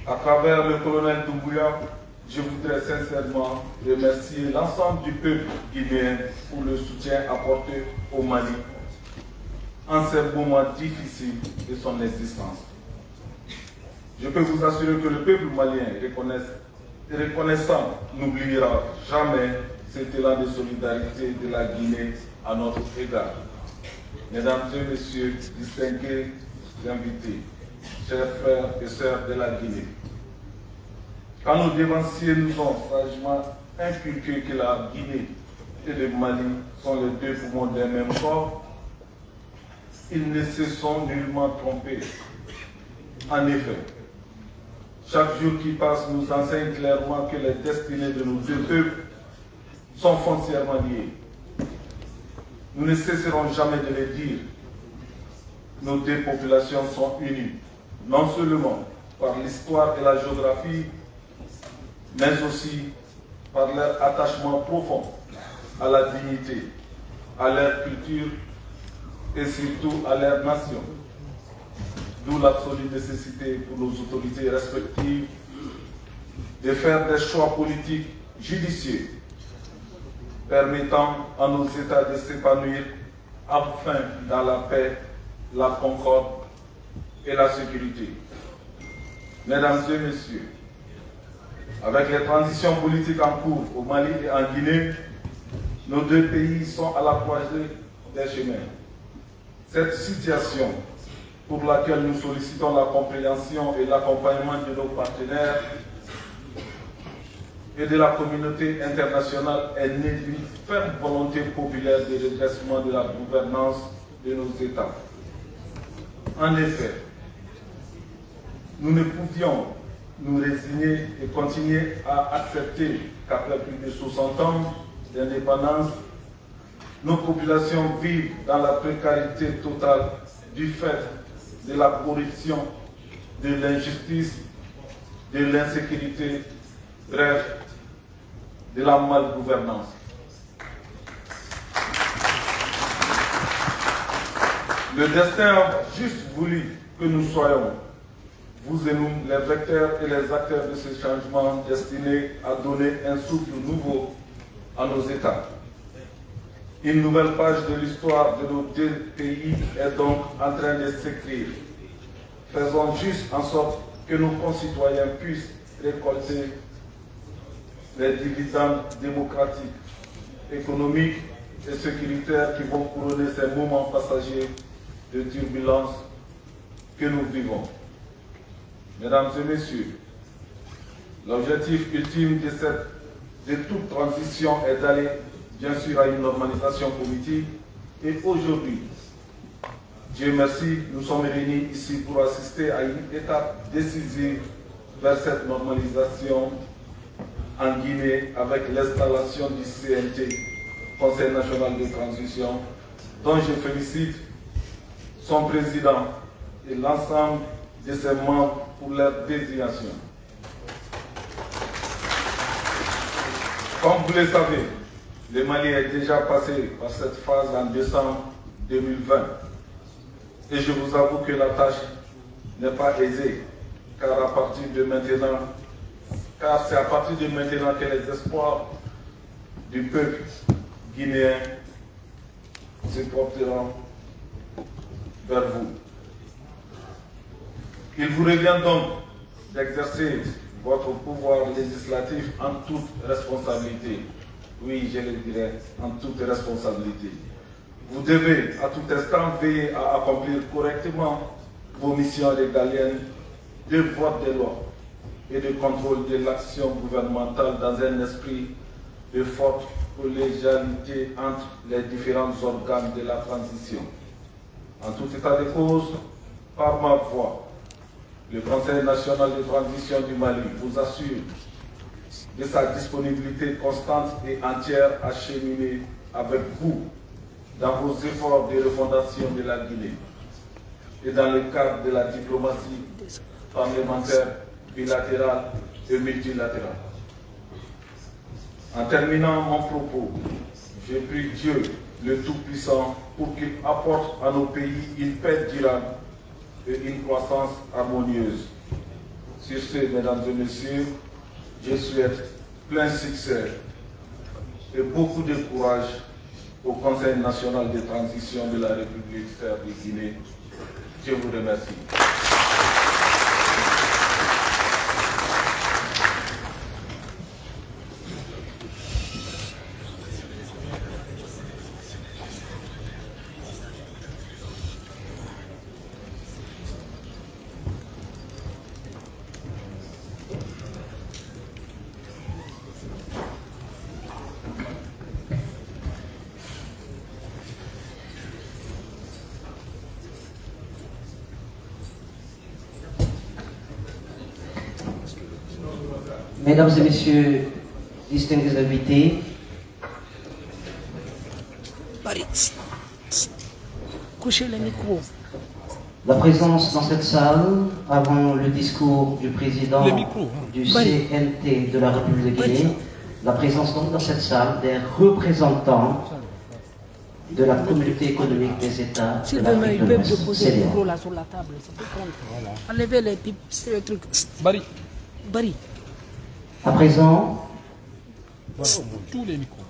À travers le colonel Doumbouya, je voudrais sincèrement remercier l'ensemble du peuple guinéen pour le soutien apporté au Mali en ces moments difficiles de son existence. Je peux vous assurer que le peuple malien reconnaissant n'oubliera jamais cet élan de solidarité de la Guinée à notre égard. Mesdames et Messieurs, distingués invités, chers frères et sœurs de la Guinée, quand nos dévanciers nous ont sagement inculqué que la Guinée et le Mali sont les deux poumons d'un même corps, ils ne se sont nullement trompés. En effet, chaque jour qui passe nous enseigne clairement que les destinées de nos deux peuples sont foncièrement liées. Nous ne cesserons jamais de le dire. Nos deux populations sont unies, non seulement par l'histoire et la géographie, mais aussi par leur attachement profond à la dignité, à leur culture et surtout à leur nation. D'où l'absolue nécessité pour nos autorités respectives de faire des choix politiques judicieux permettant à nos États de s'épanouir enfin dans la paix, la concorde et la sécurité. Mesdames et Messieurs, avec les transitions politiques en cours au Mali et en Guinée, nos deux pays sont à la croisée des chemins. Cette situation, pour laquelle nous sollicitons la compréhension et l'accompagnement de nos partenaires et de la communauté internationale, est née d'une ferme volonté populaire de redressement de la gouvernance de nos États. En effet, nous ne pouvions nous résigner et continuer à accepter qu'après plus de 60 ans d'indépendance, nos populations vivent dans la précarité totale du fait de la corruption, de l'injustice, de l'insécurité, bref, de la malgouvernance. Le destin a juste voulu que nous soyons, vous et nous, les vecteurs et les acteurs de ce changement destiné à donner un souffle nouveau à nos États. Une nouvelle page de l'histoire de nos deux pays est donc en train de s'écrire. Faisons juste en sorte que nos concitoyens puissent récolter les dividendes démocratiques, économiques et sécuritaires qui vont couronner ces moments passagers de turbulence que nous vivons. Mesdames et messieurs, l'objectif ultime de toute transition est d'aller bien sûr à une normalisation politique et aujourd'hui, Dieu merci, nous sommes réunis ici pour assister à une étape décisive vers cette normalisation en Guinée avec l'installation du CNT, Conseil national de transition, dont je félicite son président et l'ensemble de ses membres pour leur désignation. Comme vous le savez, le Mali est déjà passé par cette phase en décembre 2020. Et je vous avoue que la tâche n'est pas aisée, car c'est à partir de maintenant que les espoirs du peuple guinéen se porteront vers vous. Il vous revient donc d'exercer votre pouvoir législatif en toute responsabilité. Oui, je le dirais, en toute responsabilité. Vous devez à tout instant veiller à accomplir correctement vos missions régaliennes de vote des lois et de contrôle de l'action gouvernementale dans un esprit de forte collégialité entre les différents organes de la transition. En tout état de cause, par ma voix, le Conseil national de transition du Mali vous assure de sa disponibilité constante et entière à cheminer avec vous dans vos efforts de refondation de la Guinée et dans le cadre de la diplomatie parlementaire, bilatérale et multilatérale. En terminant mon propos, je prie Dieu, le Tout-Puissant, pour qu'il apporte à nos pays une paix durable et une croissance harmonieuse. Sur ce, mesdames et messieurs, je souhaite plein succès et beaucoup de courage au Conseil national de transition de la République frère de Guinée. Je vous remercie.
Mesdames et messieurs, distingués invités,
Couchez le micro.
la présence dans cette salle, avant le discours du président du CNT de la République de Guinée, la présence donc dans cette salle des représentants de la communauté économique des États de l'Afrique de l'Ouest.
Poser le micro là sur la table, enlevez les trucs.
Bari.
À présent,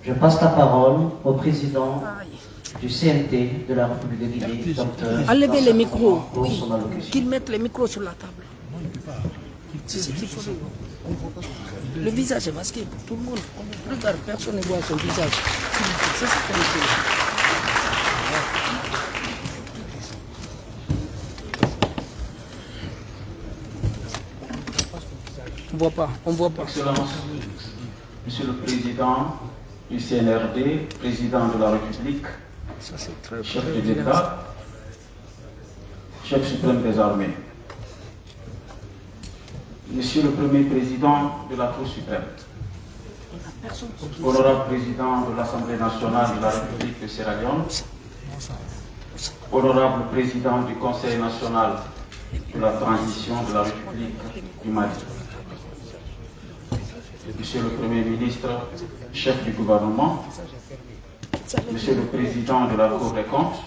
je passe la parole au président du CNT de la République de Guinée, Dr.
Enlevez les micros,
pour son allocution.
qu'ils mettent les micros sur la table. C'est ce qu'il faut. Le visage est masqué pour tout le monde. Regarde, personne ne voit son visage. Ça, c'est comme ça. On voit pas.
Excellence, Monsieur le Président du CNRD, Président de la République, chef de l'État, chef suprême des armées, Monsieur le Premier Président de la Cour suprême, honorable Président de l'Assemblée nationale de la République de Sierra Leone, honorable Président du Conseil national de la transition de la République du Mali, Monsieur le Premier ministre, chef du gouvernement, Monsieur le Président de la Cour des comptes,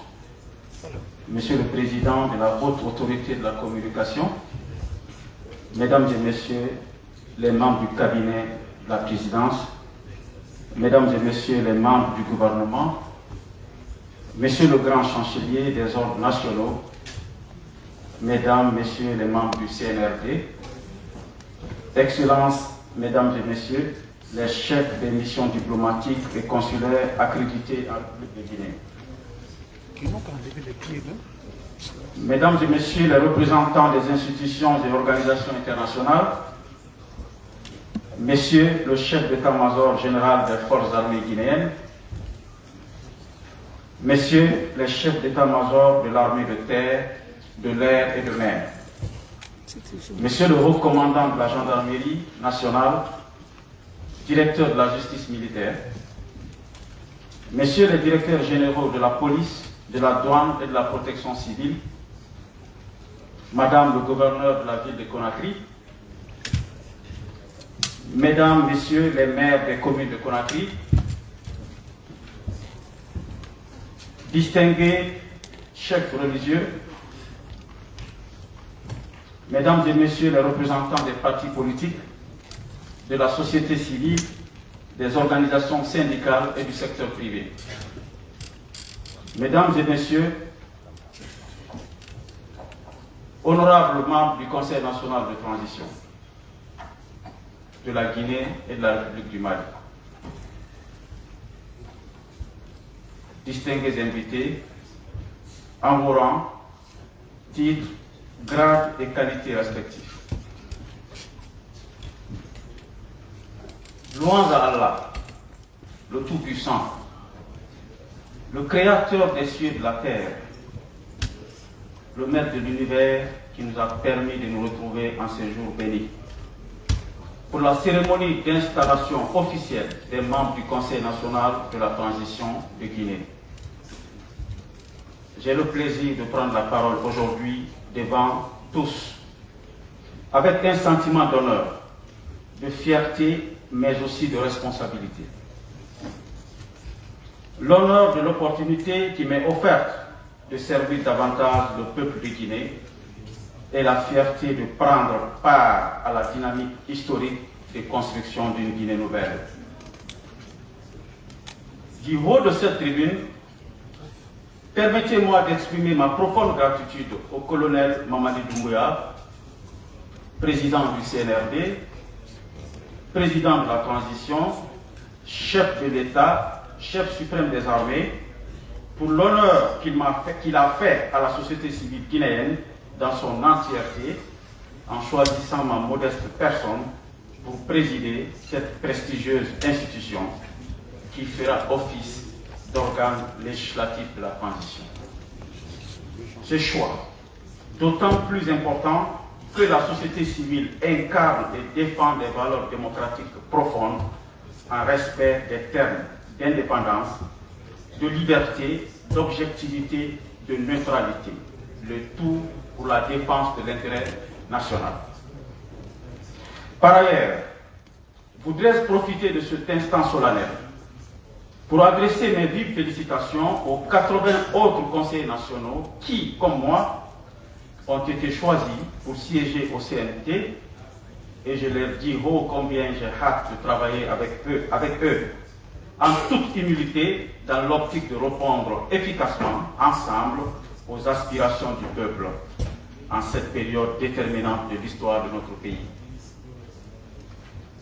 Monsieur le Président de la Haute Autorité de la Communication, Mesdames et Messieurs les membres du cabinet de la présidence, Mesdames et Messieurs les membres du gouvernement, Monsieur le grand chancelier des ordres nationaux, Mesdames, Messieurs les membres du CNRD, Excellences, Mesdames et Messieurs, les chefs des missions diplomatiques et consulaires accrédités en République de Guinée. Mesdames et Messieurs les représentants des institutions et organisations internationales, Messieurs le chef d'état-major général des forces armées guinéennes, Messieurs les chefs d'état-major de l'armée de terre, de l'air et de mer, Monsieur le haut commandant de la gendarmerie nationale, directeur de la justice militaire, Messieurs les directeurs généraux de la police, de la douane et de la protection civile, Madame le gouverneur de la ville de Conakry, Mesdames, Messieurs les maires des communes de Conakry, distingués chefs religieux, Mesdames et Messieurs les représentants des partis politiques, de la société civile, des organisations syndicales et du secteur privé. Mesdames et Messieurs, honorables membres du Conseil national de transition de la Guinée et de la République du Mali, distingués invités, en vos rangs, titres, grades et qualités respectifs. Louange à Allah, le Tout-Puissant, le Créateur des cieux et de la terre, le Maître de l'univers qui nous a permis de nous retrouver en ces jours bénis. Pour la cérémonie d'installation officielle des membres du Conseil national de la transition de Guinée. J'ai le plaisir de prendre la parole aujourd'hui devant tous, avec un sentiment d'honneur, de fierté, mais aussi de responsabilité. L'honneur de l'opportunité qui m'est offerte de servir davantage le peuple de Guinée et la fierté de prendre part à la dynamique historique de construction d'une Guinée nouvelle. Du haut de cette tribune, permettez-moi d'exprimer ma profonde gratitude au colonel Mamadi Doumbouya, président du CNRD, président de la transition, chef de l'État, chef suprême des armées, pour l'honneur qu'il a fait à la société civile guinéenne dans son entièreté, en choisissant ma modeste personne pour présider cette prestigieuse institution qui fera office d'organe législatif de la transition. Ce choix, d'autant plus important que la société civile incarne et défend des valeurs démocratiques profondes en respect des termes d'indépendance, de liberté, d'objectivité, de neutralité, le tout pour la défense de l'intérêt national. Par ailleurs, voudrais-je profiter de cet instant solennel pour adresser mes vives félicitations aux 80 autres conseillers nationaux qui, comme moi, ont été choisis pour siéger au CNT, et je leur dis haut combien j'ai hâte de travailler avec eux, en toute humilité, dans l'optique de répondre efficacement, ensemble, aux aspirations du peuple en cette période déterminante de l'histoire de notre pays.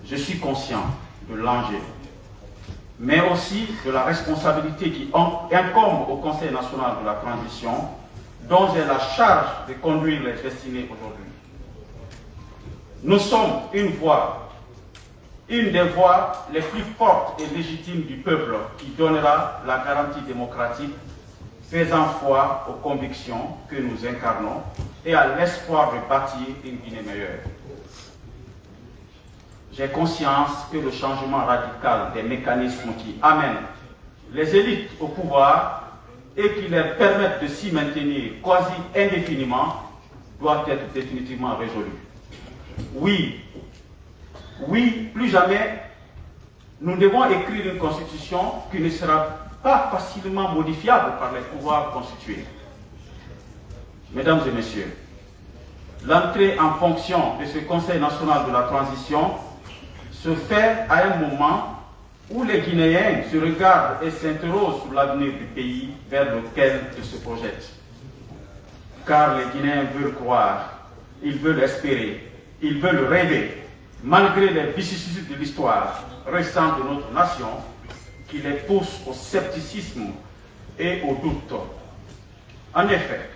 Je suis conscient de l'enjeu, mais aussi de la responsabilité qui incombe au Conseil national de la transition, dont j'ai la charge de conduire les destinées aujourd'hui. Nous sommes une voix, une des voix les plus fortes et légitimes du peuple qui donnera la garantie démocratique, faisant foi aux convictions que nous incarnons et à l'espoir de bâtir une Guinée meilleure. J'ai conscience que le changement radical des mécanismes qui amènent les élites au pouvoir et qui leur permettent de s'y maintenir quasi indéfiniment doit être définitivement résolu. Oui, plus jamais, nous devons écrire une constitution qui ne sera pas facilement modifiable par les pouvoirs constitués. Mesdames et messieurs, l'entrée en fonction de ce Conseil national de la transition se fait à un moment où les Guinéens se regardent et s'interrogent sur l'avenir du pays vers lequel ils se projettent.
car les Guinéens veulent croire, ils veulent espérer, ils veulent rêver, malgré les vicissitudes de l'histoire récente de notre nation, qui les poussent au scepticisme et au doute. En effet,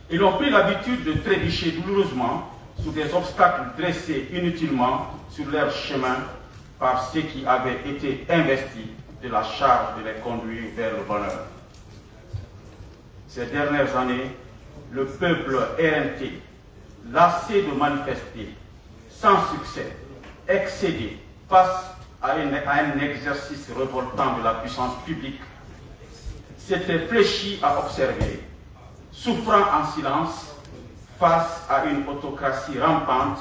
ils ont pris l'habitude de trébucher douloureusement sous des obstacles dressés inutilement sur leur chemin par ceux qui avaient été investis de la charge de les conduire vers le bonheur. Ces dernières années, le peuple éreinté, lassé de manifester, sans succès, excédé face à un exercice révoltant de la puissance publique, s'était fléchi à observer, souffrant en silence face à une autocratie rampante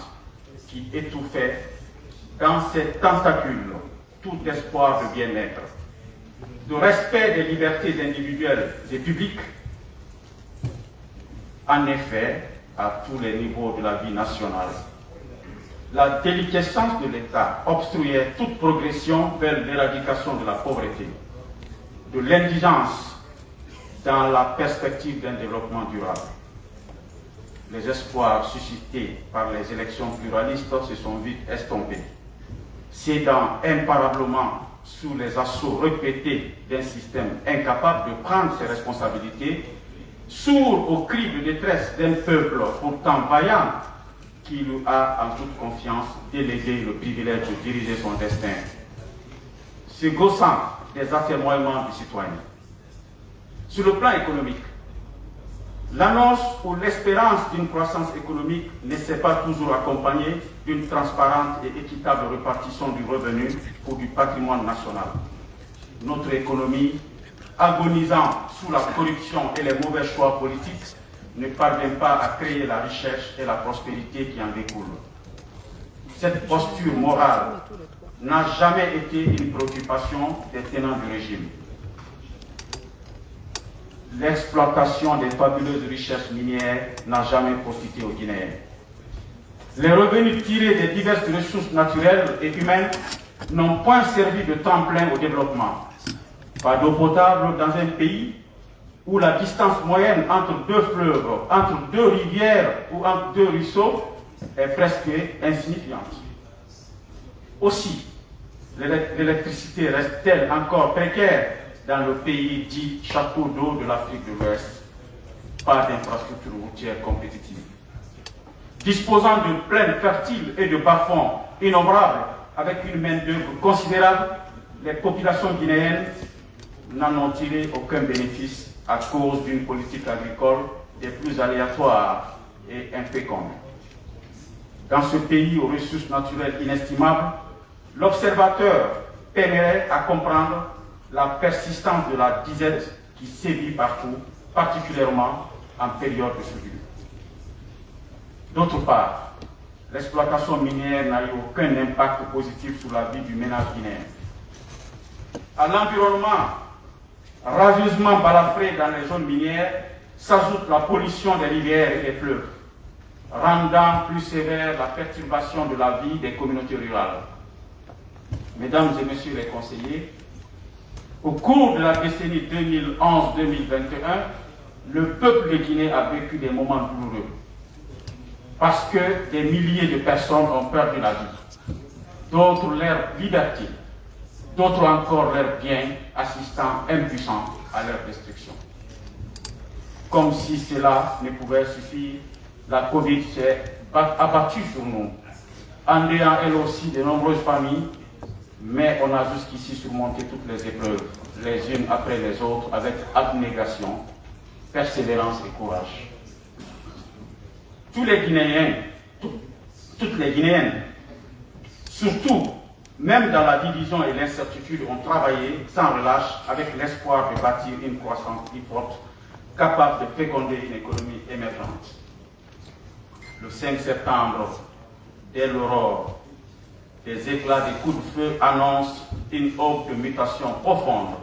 qui étouffait dans ses tentacules tout espoir de bien-être, de respect des libertés individuelles et publiques. En effet, à tous les niveaux de la vie nationale, la déliquescence de l'État obstruait toute progression vers l'éradication de la pauvreté, de l'indigence dans la perspective d'un développement durable. Les espoirs suscités par les élections pluralistes se sont vite estompés, cédant imparablement sous les assauts répétés d'un système incapable de prendre ses responsabilités, sourd aux cris de détresse d'un peuple pourtant vaillant qui lui a en toute confiance délégué le privilège de diriger son destin, se gaussant des atermoiements du citoyen. Sur le plan économique, l'annonce ou l'espérance d'une croissance économique ne s'est pas toujours accompagnée d'une transparente et équitable répartition du revenu ou du patrimoine national. Notre économie, agonisant sous la corruption et les mauvais choix politiques, ne parvient pas à créer la richesse et la prospérité qui en découlent. Cette posture morale n'a jamais été une préoccupation des tenants du régime. L'exploitation des fabuleuses richesses minières n'a jamais profité aux Guinéens. Les revenus tirés des diverses ressources naturelles et humaines n'ont point servi de tremplin au développement. Pas d'eau potable dans un pays où la distance moyenne entre deux fleuves, entre deux rivières ou entre deux ruisseaux est presque insignifiante. Aussi, l'électricité reste-t-elle encore précaire dans le pays dit château d'eau de l'Afrique de l'Ouest? Pas d'infrastructure routière compétitive. Disposant de plaines fertiles et de bas-fonds innombrables avec une main-d'œuvre considérable, les populations guinéennes n'en ont tiré aucun bénéfice à cause d'une politique agricole des plus aléatoires et inféconde. Dans ce pays aux ressources naturelles inestimables, l'observateur peinerait à comprendre la persistance de la disette qui sévit partout, particulièrement en période de soudure. D'autre part, l'exploitation minière n'a eu aucun impact positif sur la vie du ménage guinéen. À l'environnement radieusement balafré dans les zones minières s'ajoute la pollution des rivières et des fleuves, rendant plus sévère la perturbation de la vie des communautés rurales. Mesdames et messieurs les conseillers, au cours de la décennie 2011-2021, le peuple de Guinée a vécu des moments douloureux parce que des milliers de personnes ont perdu la vie, d'autres leur liberté, d'autres encore leurs biens, assistant impuissants à leur destruction. Comme si cela ne pouvait suffire, la Covid s'est abattue sur nous, endeuillant elle aussi de nombreuses familles, mais on a jusqu'ici surmonté toutes les épreuves, les unes après les autres, avec abnégation, persévérance et courage. Tous les Guinéens, toutes les Guinéennes, surtout, même dans la division et l'incertitude, ont travaillé sans relâche avec l'espoir de bâtir une croissance plus forte, capable de féconder une économie émergente. Le 5 septembre, dès l'aurore, des éclats de coups de feu annoncent une aube de mutation profonde,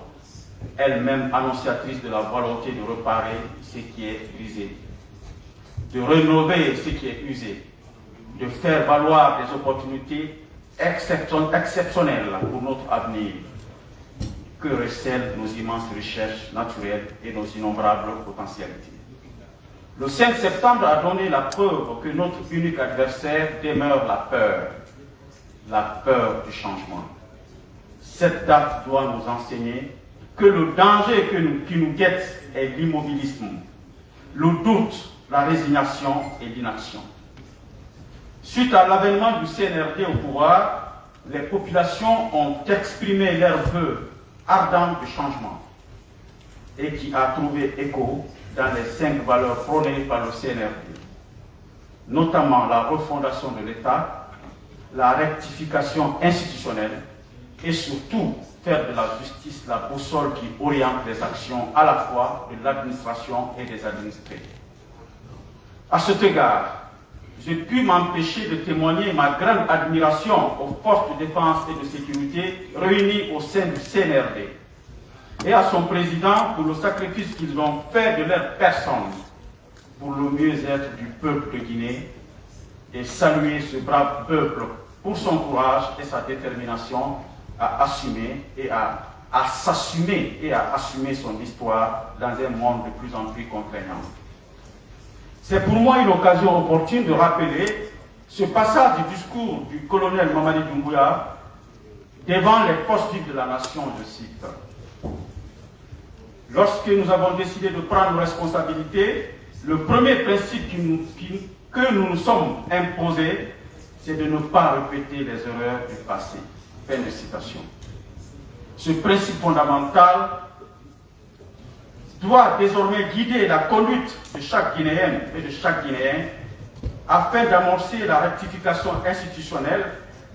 elle-même annonciatrice de la volonté de réparer ce qui est brisé, de rénover ce qui est usé, de faire valoir des opportunités exceptionnelles pour notre avenir, que recèlent nos immenses richesses naturelles et nos innombrables potentialités. Le 5 septembre a donné la preuve que notre unique adversaire demeure la peur du changement. Cette date doit nous enseigner que le danger qui nous guette est l'immobilisme, le doute, la résignation et l'inaction. Suite à l'avènement du CNRD au pouvoir, les populations ont exprimé leur vœu ardent de changement et qui a trouvé écho dans les 5 valeurs prônées par le CNRD, notamment la refondation de l'État, la rectification institutionnelle et surtout faire de la justice la boussole qui oriente les actions à la fois de l'administration et des administrés. À cet égard, j'ai pu m'empêcher de témoigner ma grande admiration aux forces de défense et de sécurité réunies au sein du CNRD et à son président pour le sacrifice qu'ils ont fait de leur personne pour le mieux-être du peuple de Guinée et saluer ce brave peuple pour son courage et sa détermination à assumer et à s'assumer et à assumer son histoire dans un monde de plus en plus contraignant. C'est pour moi une occasion opportune de rappeler ce passage du discours du colonel Mamadi Doumbouya devant les forces vives de la nation, je cite. Lorsque nous avons décidé de prendre nos responsabilités, le premier principe que nous nous sommes imposés, c'est de ne pas répéter les erreurs du passé. Fin de citation. Ce principe fondamental doit désormais guider la conduite de chaque Guinéenne et de chaque Guinéen afin d'amorcer la rectification institutionnelle,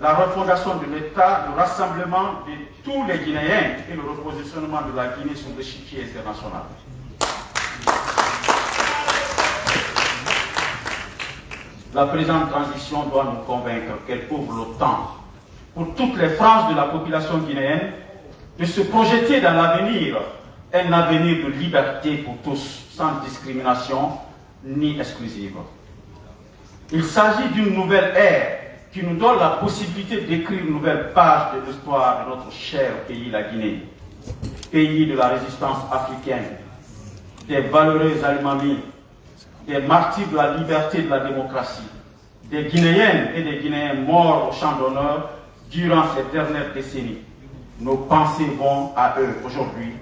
la refondation de l'État, le rassemblement de tous les Guinéens et le repositionnement de la Guinée sur l'échiquier international. La présente transition doit nous convaincre qu'elle ouvre le temps pour toutes les franges de la population guinéenne de se projeter dans l'avenir, un avenir de liberté pour tous, sans discrimination ni exclusive. Il s'agit d'une nouvelle ère qui nous donne la possibilité d'écrire une nouvelle page de l'histoire de notre cher pays, la Guinée, pays de la résistance africaine, des valeureux Alimami, des martyrs de la liberté et de la démocratie, des Guinéennes et des Guinéens morts au champ d'honneur durant ces dernières décennies. Nos pensées vont à eux aujourd'hui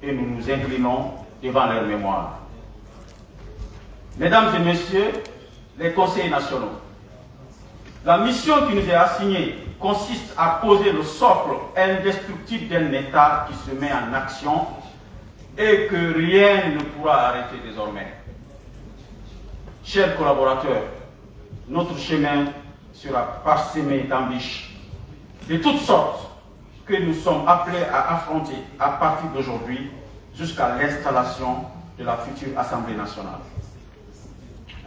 et nous nous inclinons devant leur mémoire. Mesdames et messieurs, les conseillers nationaux, la mission qui nous est assignée consiste à poser le socle indestructible d'un État qui se met en action et que rien ne pourra arrêter désormais. Chers collaborateurs, notre chemin sera parsemé d'embûches de toutes sortes que nous sommes appelés à affronter à partir d'aujourd'hui jusqu'à l'installation de la future Assemblée nationale.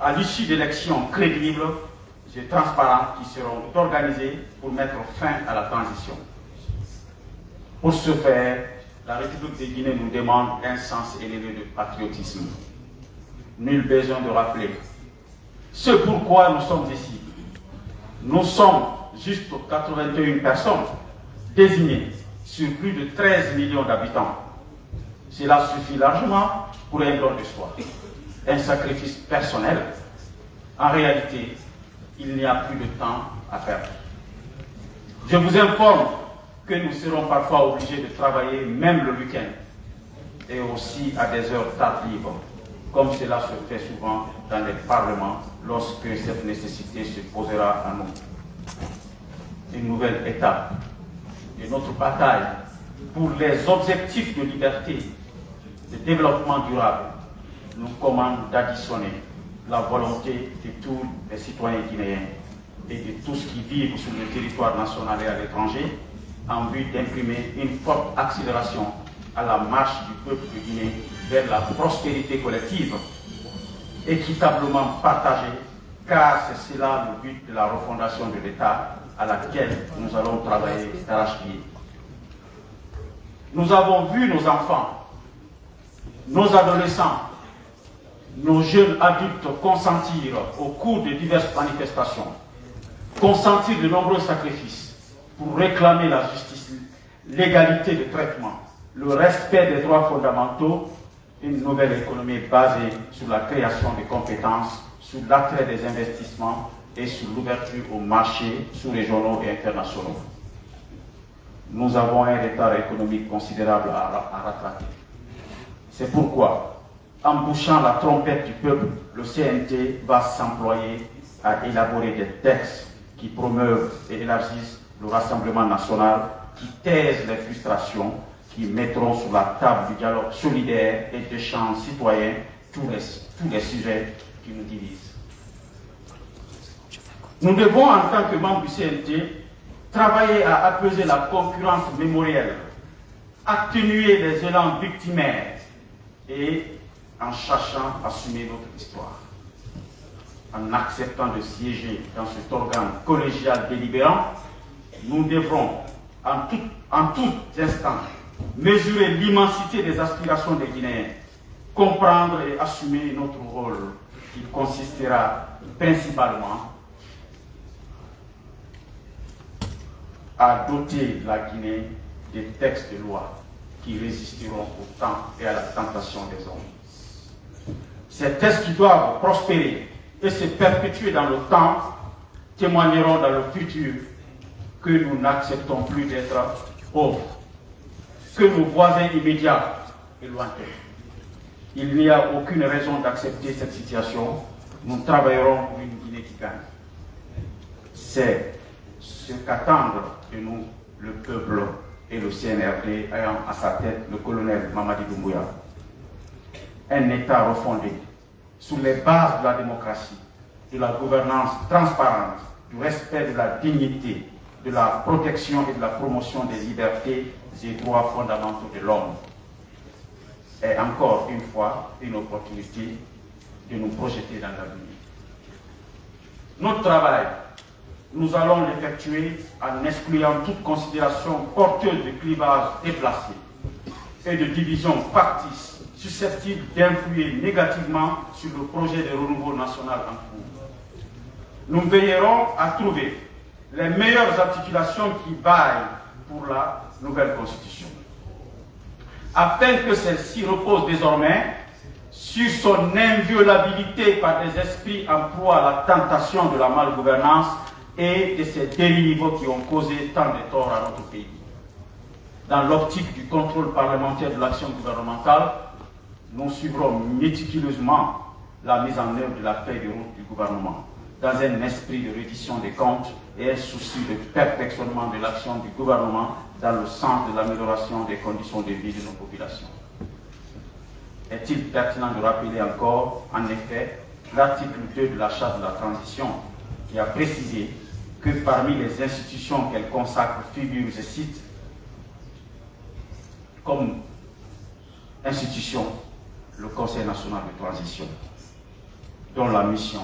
À l'issue d'élections crédibles et transparentes qui seront organisées pour mettre fin à la transition. Pour ce faire, la République de Guinée nous demande un sens élevé de patriotisme. Nul besoin de rappeler ce pourquoi nous sommes ici. Nous sommes juste 81 personnes désignées sur plus de 13 millions d'habitants. Cela suffit largement pour un don de soi. Un sacrifice personnel. En réalité, il n'y a plus de temps à perdre. Je vous informe que nous serons parfois obligés de travailler même le week-end et aussi à des heures tardives, comme cela se fait souvent dans les parlements lorsque cette nécessité se posera à nous. Une nouvelle étape de notre bataille pour les objectifs de liberté, de développement durable, nous commande d'additionner la volonté de tous les citoyens guinéens et de tous qui vivent sur le territoire national et à l'étranger en vue d'imprimer une forte accélération à la marche du peuple de Guinée vers la prospérité collective, équitablement partagée, car c'est cela le but de la refondation de l'État à laquelle nous allons travailler d'arrache-pied. Nous avons vu nos enfants, nos adolescents, nos jeunes adultes consentir au cours de diverses manifestations, consentir de nombreux sacrifices pour réclamer la justice, l'égalité de traitement, le respect des droits fondamentaux une nouvelle économie basée sur la création de compétences, sur l'attrait des investissements et sur l'ouverture aux marchés sous-régionaux et internationaux. Nous avons un retard économique considérable à rattraper. C'est pourquoi, en bouchant la trompette du peuple, le CNT va s'employer à élaborer des textes qui promeuvent et élargissent le Rassemblement national, qui taisent les frustrations, qui mettront sur la table du dialogue solidaire et d'échanges citoyens tous les sujets qui nous divisent. Nous devons, en tant que membres du CNT, travailler à apaiser la concurrence mémorielle, atténuer les élans victimaires et en cherchant à assumer notre histoire. En acceptant de siéger dans cet organe collégial délibérant, nous devrons en tout instant mesurer l'immensité des aspirations des Guinéens, comprendre et assumer notre rôle qui consistera principalement à doter la Guinée des textes de loi qui résisteront au temps et à la tentation des hommes. Ces textes qui doivent prospérer et se perpétuer dans le temps témoigneront dans le futur que nous n'acceptons plus d'être pauvres, que nos voisins immédiats et lointains. Il n'y a aucune raison d'accepter cette situation. Nous travaillerons pour une Guinée qui gagne. C'est ce qu'attendent de nous le peuple et le CNRD ayant à sa tête le colonel Mamadi Doumbouya. Un État refondé sur les bases de la démocratie, de la gouvernance transparente, du respect de la dignité, de la protection et de la promotion des libertés et droits fondamentaux de l'homme. Est encore une fois une opportunité de nous projeter dans l'avenir. Notre travail, nous allons l'effectuer en excluant toute considération porteuse de clivages déplacés et de divisions factices susceptibles d'influer négativement sur le projet de renouveau national en cours. Nous veillerons à trouver les meilleures articulations qui vaillent pour la nouvelle constitution, afin que celle-ci repose désormais sur son inviolabilité par des esprits en proie à la tentation de la malgouvernance et de ces dérives qui ont causé tant de torts à notre pays. Dans l'optique du contrôle parlementaire de l'action gouvernementale, nous suivrons méticuleusement la mise en œuvre de la feuille de route du gouvernement, dans un esprit de reddition des comptes et un souci de perfectionnement de l'action du gouvernement dans le sens de l'amélioration des conditions de vie de nos populations. Est-il pertinent de rappeler encore, en effet, l'article 2 de la Charte de la transition qui a précisé que parmi les institutions qu'elle consacre figure, je cite, comme institution, le Conseil national de transition, dont la mission,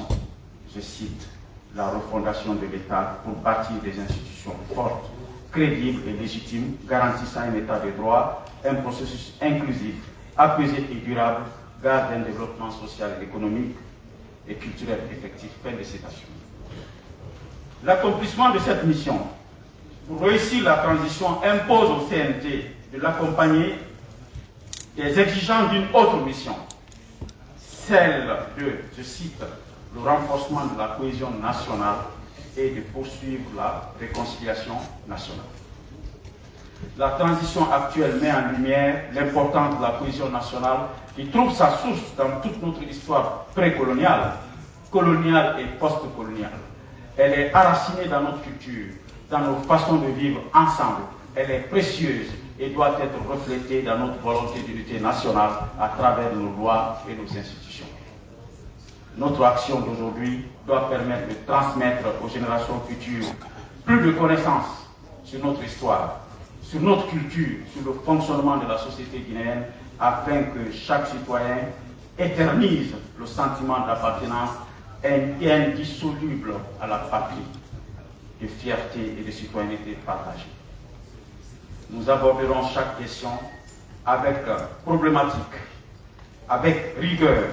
je cite, la refondation de l'État pour bâtir des institutions fortes, crédibles et légitimes, garantissant un État de droit, un processus inclusif, apaisé et durable, gage d'un développement social et économique et culturel effectif. Fin de citation. L'accomplissement de cette mission, pour réussir la transition, impose au CNT de l'accompagner des exigences d'une autre mission, celle de, je cite, le renforcement de la cohésion nationale et de poursuivre la réconciliation nationale. La transition actuelle met en lumière l'importance de la cohésion nationale qui trouve sa source dans toute notre histoire précoloniale, coloniale et post-coloniale. Elle est enracinée dans notre culture, dans nos façons de vivre ensemble. Elle est précieuse et doit être reflétée dans notre volonté d'unité nationale à travers nos lois et nos institutions. Notre action d'aujourd'hui doit permettre de transmettre aux générations futures plus de connaissances sur notre histoire, sur notre culture, sur le fonctionnement de la société guinéenne, afin que chaque citoyen éternise le sentiment d'appartenance indissoluble à la patrie, de fierté et de citoyenneté partagée. Nous aborderons chaque question avec problématique, avec rigueur,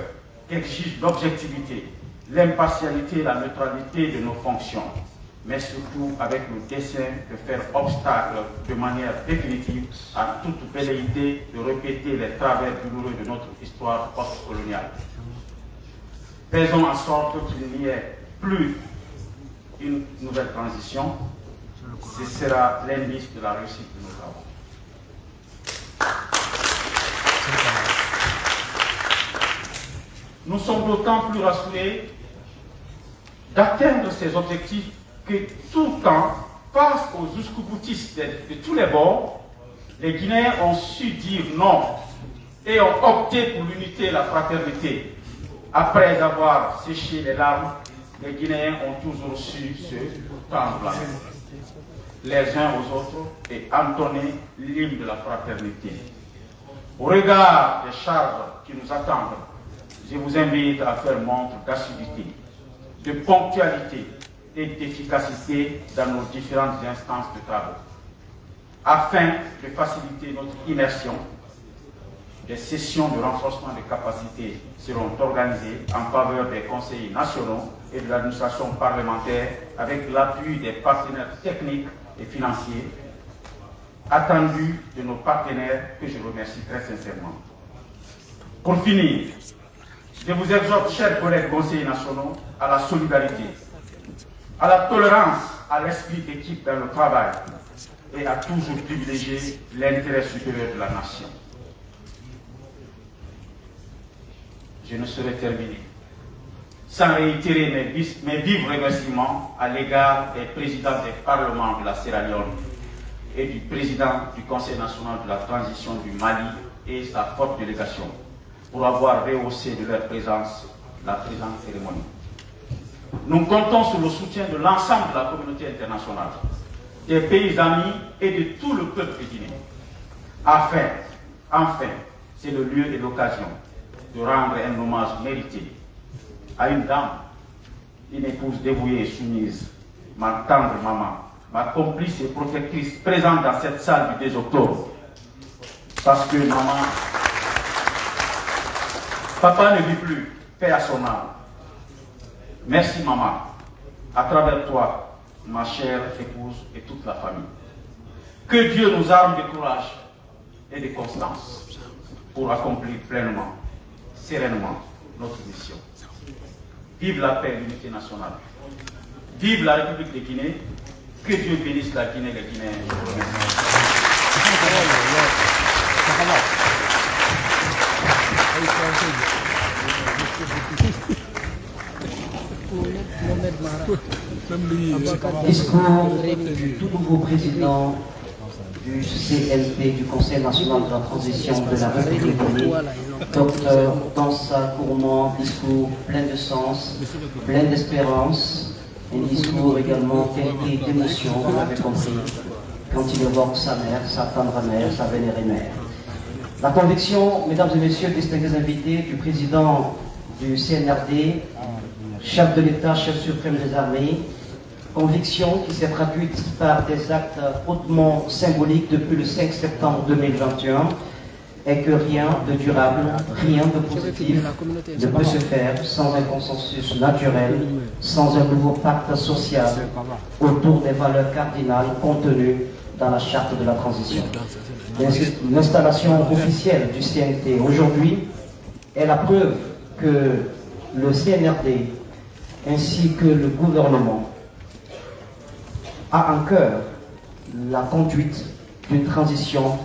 qui exige l'objectivité, l'impartialité et la neutralité de nos fonctions. mais surtout avec le dessein de faire obstacle de manière définitive à toute velléité de répéter les travers douloureux de notre histoire post-coloniale. Faisons en sorte qu'il n'y ait plus une nouvelle transition. Ce sera l'indice de la réussite de nos travaux. Nous sommes d'autant plus rassurés d'atteindre ces objectifs que tout le temps, face aux jusqu'au-boutistes de tous les bords, les Guinéens ont su dire non et ont opté pour l'unité et la fraternité. Après avoir séché les larmes, les Guinéens ont toujours su se tendre la main, les uns aux autres, et entonner l'hymne de la fraternité. Au regard des charges qui nous attendent, je vous invite à faire montre d'assiduité, de ponctualité et d'efficacité dans nos différentes instances de travail. Afin de faciliter notre immersion, des sessions de renforcement des capacités seront organisées en faveur des conseillers nationaux et de l'administration parlementaire avec l'appui des partenaires techniques et financiers attendus de nos partenaires que je remercie très sincèrement. Pour finir, je vous exhorte, chers collègues conseillers nationaux, à la solidarité, à la tolérance, à l'esprit d'équipe dans le travail et à toujours privilégier l'intérêt supérieur de la nation. Je ne saurais terminer sans réitérer mes vifs remerciements à l'égard des présidents des parlements de la Sierra Leone et du président du Conseil national de la transition du Mali et sa forte délégation pour avoir rehaussé de leur présence la présente cérémonie. Nous comptons sur le soutien de l'ensemble de la communauté internationale, des pays amis et de tout le peuple guinéen. Enfin, c'est le lieu et l'occasion de rendre un hommage mérité à une dame, une épouse dévouée et soumise, ma tendre maman, ma complice et protectrice présente dans cette salle du 2 octobre. Parce que maman, papa ne vit plus, paix à son âme. Merci maman, à travers toi, ma chère épouse et toute la famille. Que Dieu nous arme de courage et de constance pour accomplir pleinement, sereinement notre mission. Vive la paix et l'unité nationale. Vive la République de Guinée. Que Dieu bénisse la Guinée et les Guinéens. Je vous
remercie. Discours du tout nouveau président du CNP, du Conseil national de la transition de la République de Guinée, Dr Dansa Kourman, discours plein de sens, plein d'espérance, un discours également teint d'émotion, vous l'avez compris, quand il évoque sa mère, sa tendre mère, sa vénérée mère. La conviction, mesdames et messieurs, distingués invités, du président du CNRD, chef de l'État, chef suprême des armées, conviction qui s'est traduite par des actes hautement symboliques depuis le 5 septembre 2021 est que rien de durable, rien de positif ne peut se faire sans un consensus naturel, sans un nouveau pacte social autour des valeurs cardinales contenues dans la charte de la transition. L'installation officielle du CNT aujourd'hui est la preuve que le CNRD ainsi que le gouvernement a en cœur la conduite d'une transition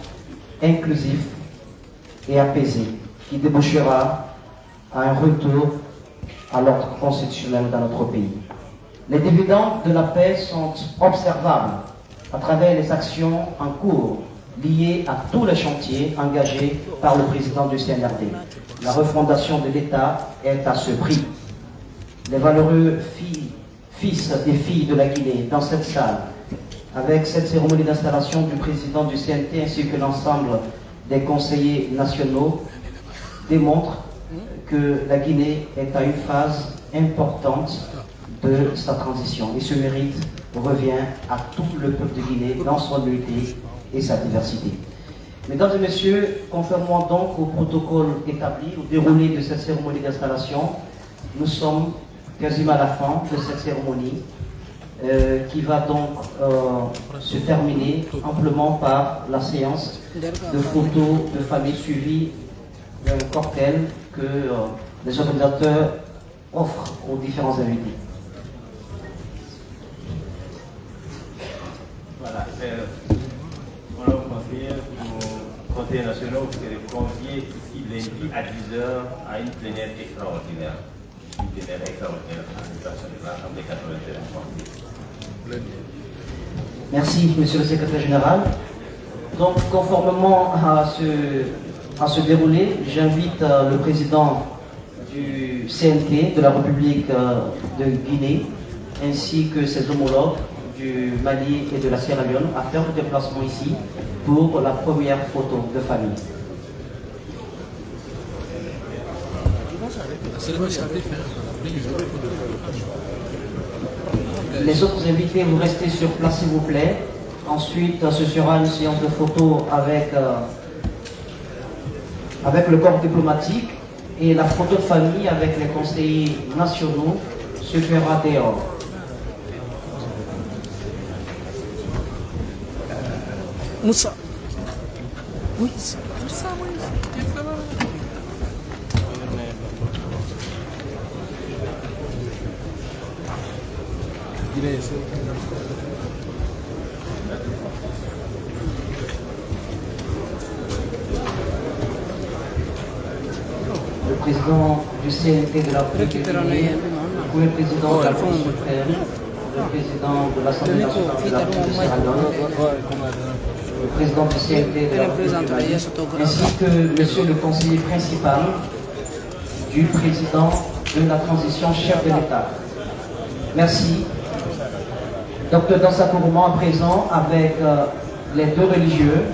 inclusive et apaisée qui débouchera à un retour à l'ordre constitutionnel dans notre pays. Les dividendes de la paix sont observables à travers les actions en cours liées à tous les chantiers engagés par le président du CNRD. La refondation de l'État est à ce prix. Les valeureux fils et filles de la Guinée dans cette salle, avec cette cérémonie d'installation du président du CNT ainsi que l'ensemble des conseillers nationaux, démontrent que la Guinée est à une phase importante de sa transition. Et ce mérite revient à tout le peuple de Guinée dans son unité et sa diversité. Mesdames et messieurs, conformément donc au protocole établi, au déroulé de cette cérémonie d'installation, nous sommes quasiment à la fin de cette cérémonie. qui va donc se terminer amplement par la séance de photos de famille suivie d'un cocktail que les organisateurs offrent aux différents invités.
Voilà, mon conseiller pour conseillers nationaux, vous serez conviés ici lundi à 10h à une plénière extraordinaire. Une plénière extraordinaire à l'Assemblée 81.
Merci, Monsieur le Secrétaire Général. Donc, conformément à ce déroulé, j'invite le président du CNT de la République de Guinée, ainsi que ses homologues du Mali et de la Sierra Leone à faire le déplacement ici pour la première photo de famille. Les autres invités, vous restez sur place s'il vous plaît. Ensuite, ce sera une séance de photos avec le corps diplomatique et la photo de famille avec les conseillers nationaux se fera dehors.
Moussa. Oui, Moussa, oui.
Le président du CNT de la République de Guinée, le président de la Cour suprême, le président de l'Assemblée nationale de la République de Sierra Leone, le président du CNT de la République du Mali, ainsi que monsieur le conseiller principal du président de la transition, chef de l'État. Merci. Docteur Dansa Kourouman à présent avec les deux religieux.